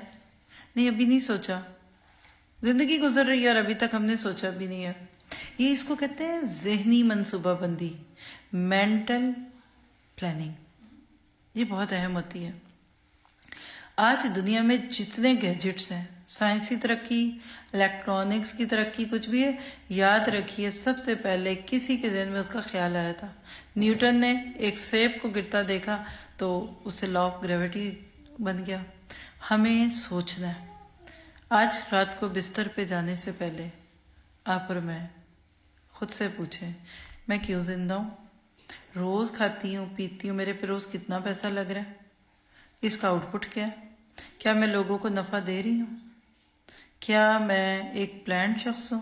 نہیں ابھی نہیں سوچا، زندگی گزر رہی ہے اور ابھی تک ہم نے سوچا بھی نہیں ہے. یہ اس کو کہتے ہیں ذہنی منصوبہ بندی، مینٹل پلاننگ. یہ بہت اہم ہوتی ہے. آج دنیا میں جتنے گیجٹس ہیں، سائنسی ترقی، الیکٹرانکس کی ترقی، کچھ بھی ہے، یاد رکھیے سب سے پہلے کسی کے ذہن میں اس کا خیال آیا تھا. نیوٹن نے ایک سیب کو گرتا دیکھا تو اس سے لا آف گریویٹی بن گیا. ہمیں سوچنا ہے. آج رات کو بستر پہ جانے سے پہلے آپ اور میں خود سے پوچھیں، میں کیوں زندہ ہوں؟ روز کھاتی ہوں پیتی ہوں، میرے پہ روز کتنا پیسہ لگ رہا ہے؟ اس کا آؤٹ پٹ کیا ہے؟ کیا میں لوگوں کو نفع دے رہی ہوں؟ کیا میں ایک پلانڈ شخص ہوں؟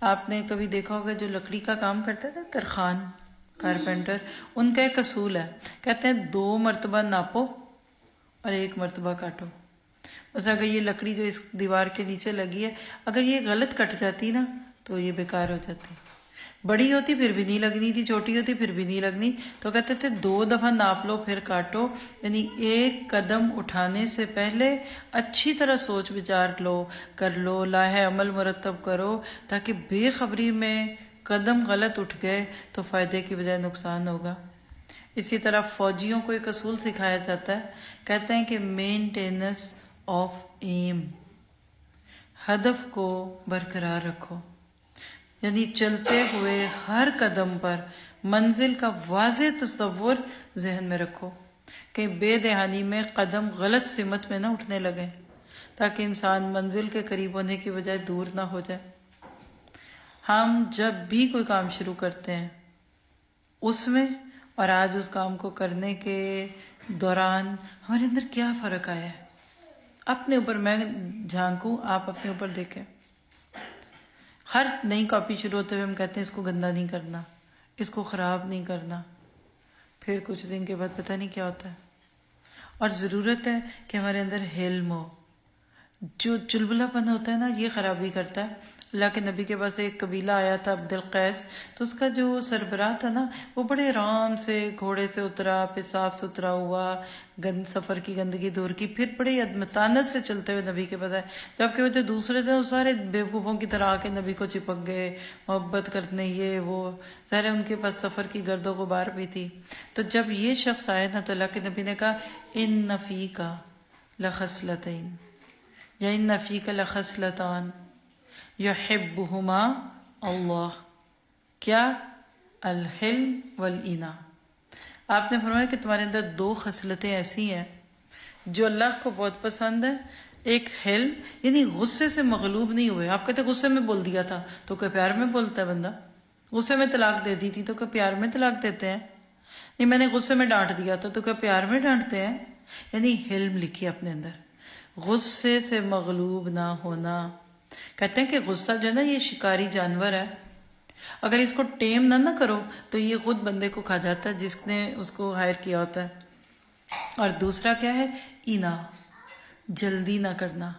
آپ نے کبھی دیکھا ہوگا جو لکڑی کا کام کرتا ہے، ترخان کارپینٹر، ان کا ایک اصول ہے، کہتے ہیں 2 مرتبہ ناپو اور 1 مرتبہ کاٹو. بس اگر یہ لکڑی جو اس دیوار کے نیچے لگی ہے، اگر یہ غلط کٹ جاتی نا تو یہ بیکار ہو جاتی. بڑی ہوتی پھر بھی نہیں لگنی تھی، چھوٹی ہوتی پھر بھی نہیں لگنی. تو کہتے تھے 2 دفعہ ناپ لو پھر کاٹو. یعنی ایک قدم اٹھانے سے پہلے اچھی طرح سوچ بچار لو، کر لو، لاہے عمل مرتب کرو، تاکہ بے خبری میں قدم غلط اٹھ گئے تو فائدے کی بجائے نقصان ہوگا. اسی طرح فوجیوں کو ایک اصول سکھایا جاتا ہے، کہتے ہیں کہ مینٹیننس آف ایم، ہدف کو برقرار رکھو. یعنی چلتے ہوئے ہر قدم پر منزل کا واضح تصور ذہن میں رکھو، کہیں بے دہانی میں قدم غلط سمت میں نہ اٹھنے لگے، تاکہ انسان منزل کے قریب ہونے کی بجائے دور نہ ہو جائے. ہم جب بھی کوئی کام شروع کرتے ہیں اس میں اور آج اس کام کو کرنے کے دوران ہمارے اندر کیا فرق آیا ہے، اپنے اوپر میں جھانکوں، آپ اپنے اوپر دیکھیں. ہر نئی کاپی شروع ہوتے ہوئے ہم کہتے ہیں اس کو گندا نہیں کرنا، اس کو خراب نہیں کرنا، پھر کچھ دن کے بعد پتہ نہیں کیا ہوتا ہے. اور ضرورت ہے کہ ہمارے اندر حلم ہو. جو چلبلا پن ہوتا ہے نا یہ خرابی کرتا ہے. اللہ کے نبی کے پاس ایک قبیلہ آیا تھا عبد القیس، تو اس کا جو سربراہ تھا نا وہ بڑے آرام سے گھوڑے سے اترا، پھر صاف ستھرا ہوا، سفر کی گندگی دور کی، پھر بڑے متانت سے چلتے ہوئے نبی کے پاس آئے. جبکہ وہ جو دوسرے تھے وہ سارے بیوقوفوں کی طرح آ کے نبی کو چپک گئے، محبت کرنے یہ وہ، ظاہر ان کے پاس سفر کی گرد و غبار بھی تھی. تو جب یہ شخص آئے نا تو اللہ کے نبی نے کہا ان فیک لخصلتین یا ان فیک لخصلتان یحبہما اللہ. کیا؟ الحلم والاناء. آپ نے فرمایا کہ تمہارے اندر 2 خصلتیں ایسی ہیں جو اللہ کو بہت پسند ہے. ایک حلم، یعنی غصے سے مغلوب نہیں ہوئے. آپ کہتے غصے میں بول دیا تھا تو کہ پیار میں بولتا ہے بندہ. غصے میں طلاق دے دی تھی تو کہ پیار میں طلاق دیتے ہیں. نہیں میں نے غصے میں ڈانٹ دیا تھا تو کہ پیار میں ڈانٹتے ہیں. یعنی حلم لکھی اپنے اندر، غصے سے مغلوب نہ ہونا. کہتے ہیں کہ غصہ جو ہے نا یہ شکاری جانور ہے، اگر اس کو ٹیم نہ کرو تو یہ خود بندے کو کھا جاتا ہے جس نے اس کو ہائر کیا ہوتا ہے. اور دوسرا کیا ہے؟ اینا، جلدی نہ کرنا،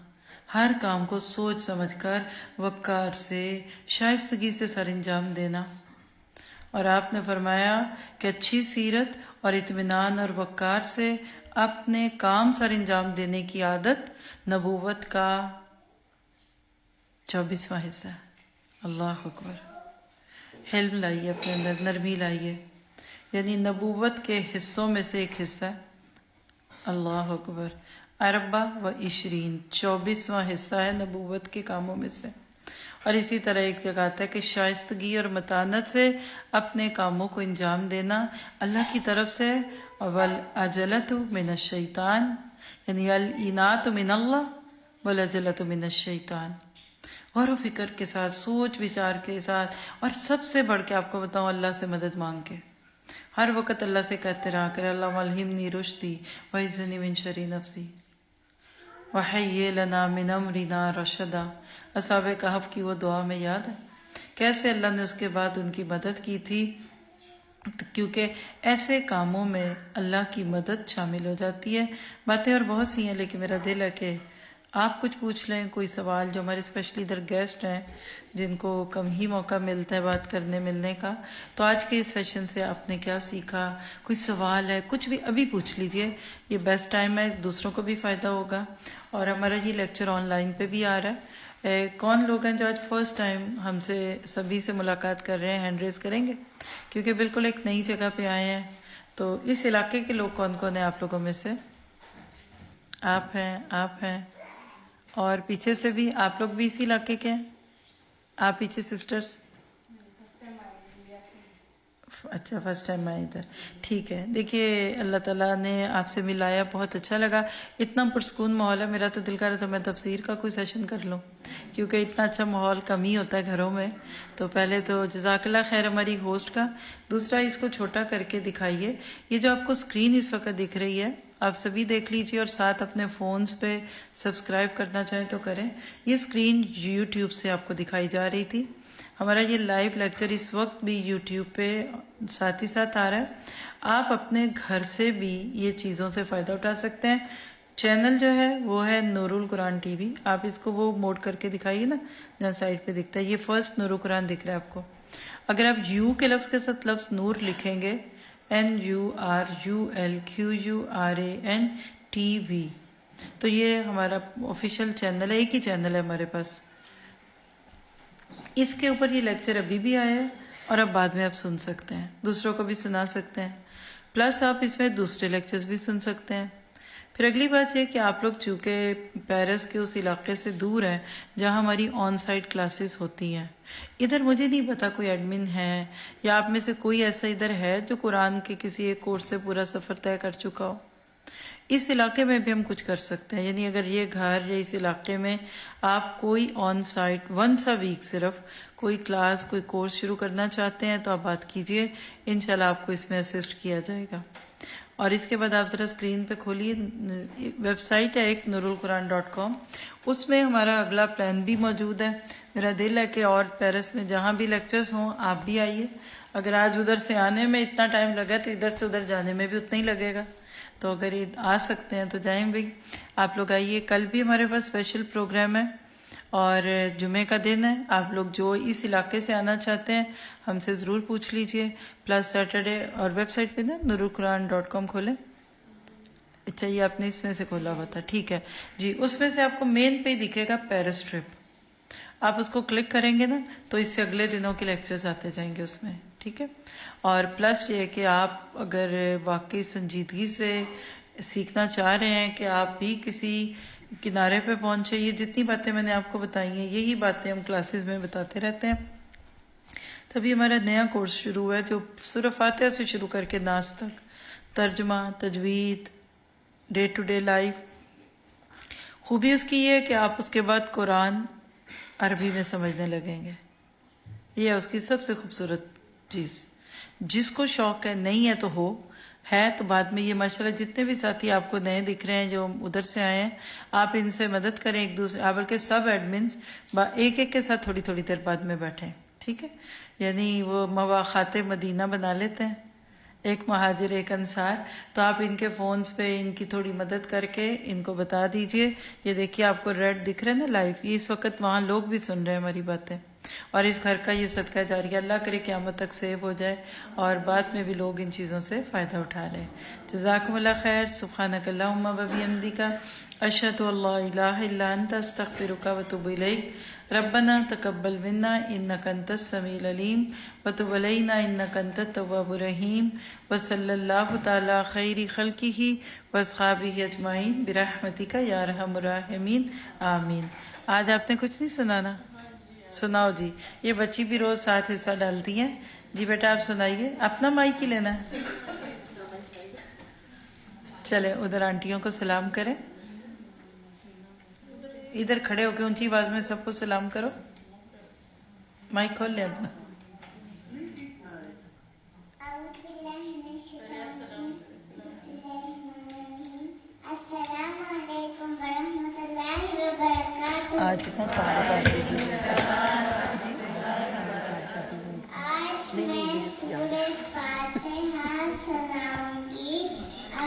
ہر کام کو سوچ سمجھ کر وقار سے شائستگی سے سر انجام دینا. اور آپ نے فرمایا کہ اچھی سیرت اور اطمینان اور وقار سے اپنے کام سر انجام دینے کی عادت نبوت کا 24واں حصہ ہے. اللہ اکبر. حلم لائیے اپنے اندر، نرمی لائیے، یعنی نبوت کے حصوں میں سے ایک حصہ ہے. اللہ اکبر. 24 24واں حصہ ہے نبوت کے کاموں میں سے. اور اسی طرح ایک جگہ آتا ہے کہ شائستگی اور متانت سے اپنے کاموں کو انجام دینا اللہ کی طرف سے. والعجلۃ من الشیطان، یعنی الانات من اللہ والعجلۃ من الشیطان. غور و فکر کے ساتھ، سوچ وچار کے ساتھ، اور سب سے بڑھ کے آپ کو بتاؤں اللہ سے مدد مانگ کے. ہر وقت اللہ سے کہتے رہا کرے اللہم الہمنی رشدی وعزنی من شر نفسی وحیّ لنا من امرنا رشدا. اصحاب کہف کی وہ دعا میں یاد ہے کیسے اللہ نے اس کے بعد ان کی مدد کی تھی، کیونکہ ایسے کاموں میں اللہ کی مدد شامل ہو جاتی ہے. باتیں اور بہت سی ہیں لیکن میرا دل ہے کہ آپ کچھ پوچھ لیں، کوئی سوال. جو ہمارے اسپیشلی ادھر گیسٹ ہیں جن کو کم ہی موقع ملتا ہے بات کرنے ملنے کا، تو آج کے اس سیشن سے آپ نے کیا سیکھا؟ کوئی سوال ہے کچھ بھی ابھی پوچھ لیجئے، یہ بیسٹ ٹائم ہے، دوسروں کو بھی فائدہ ہوگا. اور ہمارا یہ لیکچر آن لائن پہ بھی آ رہا ہے. کون لوگ ہیں جو آج فرسٹ ٹائم ہم سے سبھی سے ملاقات کر رہے ہیں؟ ہینڈ ریز کریں گے، کیونکہ بالکل ایک نئی جگہ پہ آئے ہیں. تو اس علاقے کے لوگ کون کون ہیں آپ لوگوں میں سے؟ آپ ہیں اور پیچھے سے بھی آپ لوگ بھی اسی علاقے کے ہیں؟ آپ پیچھے سسٹرز؟ اچھا فرسٹ ٹائم آئے ادھر. ٹھیک ہے. دیکھیے اللہ تعالیٰ نے آپ سے ملایا، بہت اچھا لگا. اتنا پرسکون ماحول ہے، میرا تو دل کر رہا تھا میں تفسیر کا کوئی سیشن کر لوں، کیونکہ اتنا اچھا ماحول کم ہی ہوتا ہے گھروں میں. تو پہلے تو جزاک اللہ خیر ہماری ہوسٹ کا. دوسرا اس کو چھوٹا کر کے دکھائیے. یہ جو آپ کو اسکرین اس وقت دکھ رہی ہے آپ سبھی دیکھ لیجئے، اور ساتھ اپنے فونز پہ سبسکرائب کرنا چاہیں تو کریں. یہ اسکرین یوٹیوب سے آپ کو دکھائی جا رہی تھی. ہمارا یہ لائیو لیکچر اس وقت بھی یوٹیوب پہ ساتھ ہی ساتھ آ رہا ہے. آپ اپنے گھر سے بھی یہ چیزوں سے فائدہ اٹھا سکتے ہیں. چینل جو ہے وہ ہے نور القرآن ٹی وی. آپ اس کو وہ موڈ کر کے دکھائیے نا جہاں سائڈ پہ دکھتا ہے. یہ فرسٹ نور القرآن دکھ رہا ہے آپ کو. اگر آپ یو کے لفظ کے ساتھ لفظ نور لکھیں گے NURULQURAN TV، تو یہ ہمارا آفیشیل چینل ہے، ایک ہی چینل ہے ہمارے پاس. اس کے اوپر یہ لیکچر ابھی بھی آیا ہے اور اب بعد میں آپ سن سکتے ہیں، دوسروں کو بھی سنا سکتے ہیں، پلس آپ اس میں دوسرے لیکچرز بھی سن سکتے ہیں. پھر اگلی بات یہ کہ آپ لوگ چونکہ پیرس کے اس علاقے سے دور ہیں جہاں ہماری آن سائٹ کلاسز ہوتی ہیں، ادھر مجھے نہیں پتا کوئی ایڈمن ہے یا آپ میں سے کوئی ایسا ادھر ہے جو قرآن کے کسی ایک کورس سے پورا سفر طے کر چکا ہو. اس علاقے میں بھی ہم کچھ کر سکتے ہیں. یعنی اگر یہ گھر یا اس علاقے میں آپ کوئی on site once a week صرف کوئی کلاس کوئی کورس شروع کرنا چاہتے ہیں تو آپ بات کیجئے، انشاءاللہ آپ کو اس میں اسسٹ کیا جائے گا. اور اس کے بعد آپ ذرا اسکرین پہ کھولیے، ویب سائٹ ہے ایک nurulquran.com، اس میں ہمارا اگلا پلان بھی موجود ہے. میرا دل ہے کہ اور پیرس میں جہاں بھی لیکچرز ہوں آپ بھی آئیے. اگر آج ادھر سے آنے میں اتنا ٹائم لگا تو ادھر سے ادھر جانے میں بھی اتنا ہی لگے گا. تو اگر یہ آ سکتے ہیں تو جائیں بھی. آپ لوگ آئیے. کل بھی ہمارے پاس اسپیشل پروگرام ہے اور جمعے کا دن ہے. آپ لوگ جو اس علاقے سے آنا چاہتے ہیں ہم سے ضرور پوچھ لیجئے. پلس سیٹرڈے اور ویب سائٹ پہ نا nurulquran.com کھولیں. اچھا یہ آپ نے اس میں سے کھولا ہوا تھا، ٹھیک ہے جی. اس میں سے آپ کو مین پہ دکھے گا پیرس ٹرپ، آپ اس کو کلک کریں گے نا تو اس سے اگلے دنوں کے لیکچرز آتے جائیں گے اس میں، ٹھیک ہے. اور پلس یہ کہ آپ اگر واقعی سنجیدگی سے سیکھنا چاہ رہے ہیں کہ آپ بھی کسی کنارے پہ پہنچے، یہ جتنی باتیں میں نے آپ کو بتائی ہیں یہی باتیں ہم کلاسز میں بتاتے رہتے ہیں. تبھی ہمارا نیا کورس شروع ہوا ہے جو سورہ فاتحہ سے شروع کر کے ناس تک ترجمہ، تجوید، ڈے ٹو ڈے لائف. خوبی اس کی یہ ہے کہ آپ اس کے بعد قرآن عربی میں سمجھنے لگیں گے. یہ ہے اس کی سب سے خوبصورت چیز. جس کو شوق ہے، نہیں ہے تو ہے تو بعد میں یہ ماشاءاللہ جتنے بھی ساتھی آپ کو نئے دکھ رہے ہیں جو ادھر سے آئے ہیں، آپ ان سے مدد کریں ایک دوسرے، آپ بلکہ سب ایڈمنز ایک ایک کے ساتھ تھوڑی تھوڑی دیر بعد میں بیٹھیں، ٹھیک ہے؟ یعنی وہ مواخات مدینہ بنا لیتے ہیں، ایک مہاجر ایک انصار. تو آپ ان کے فونز پہ ان کی تھوڑی مدد کر کے ان کو بتا دیجئے. یہ دیکھیے آپ کو ریڈ دکھ رہا ہے نا لائف، یہ اس وقت وہاں لوگ بھی سن رہے ہیں ہماری باتیں. اور اس گھر کا یہ صدقہ جاریہ اللہ کرے قیامت تک سیو ہو جائے اور بعد میں بھی لوگ ان چیزوں سے فائدہ اٹھا لیں. جزاکم اللہ خیر. سبحانک اللہم و بحمدک، اشہد ان لا الہ الا انت، استغفرک و اتوب الیک. ربنا تقبل منا انک انت السمیع العلیم وتب علینا انک انت التواب الرحیم. وصلی اللہ تعالی خیر خلقہ واصحابہ اجمعین برحمتک یا ارحم الراحمین، آمین. آج آپ نے کچھ نہیں سنانا؟ سناؤ جی. یہ بچی بھی روز ساتھ حصہ ڈالتی ہیں. جی بیٹا آپ سنائیے. اپنا مائک ہی لینا ہے. چلے ادھر آنٹیوں کو سلام کریں. ادھر کھڑے ہو کے اونچی آواز میں سب کو سلام کرو. مائک کھول لیں اپنا. السلام علیکم ورحمۃ اللہ وبرکاتہ. آج کتنا پارا آج میں سورہ فاتحہ سناؤں گی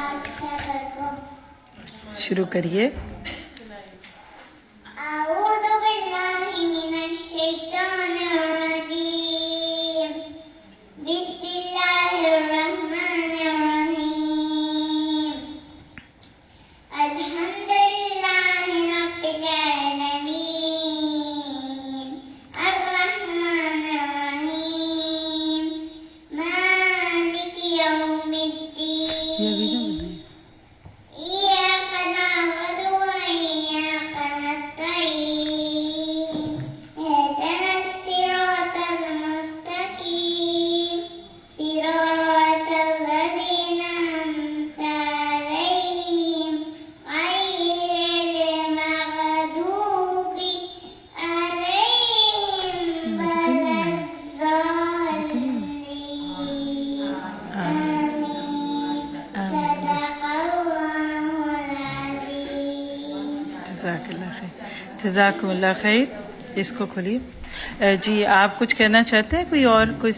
آپ سب کو. شروع کریے. اعوذ باللہ من الشیطان الرجیم. بسم اللہ الرحمن الرحیم. الحمد للہ رب العالمین الرحمن الرحیم مالک یوم الدین. إياك نعبد وإياك نستعين. اهدنا الصراط المستقيم صراط الذين أنعمت عليهم غير المغضوب عليهم ولا الضالين. آمين. صدق الله العظيم. جزاک اللہ خیر. جزاکم اللہ خیر. اس کو کھولیے. جی آپ کچھ کہنا چاہتے ہیں؟ کوئی اور کوئی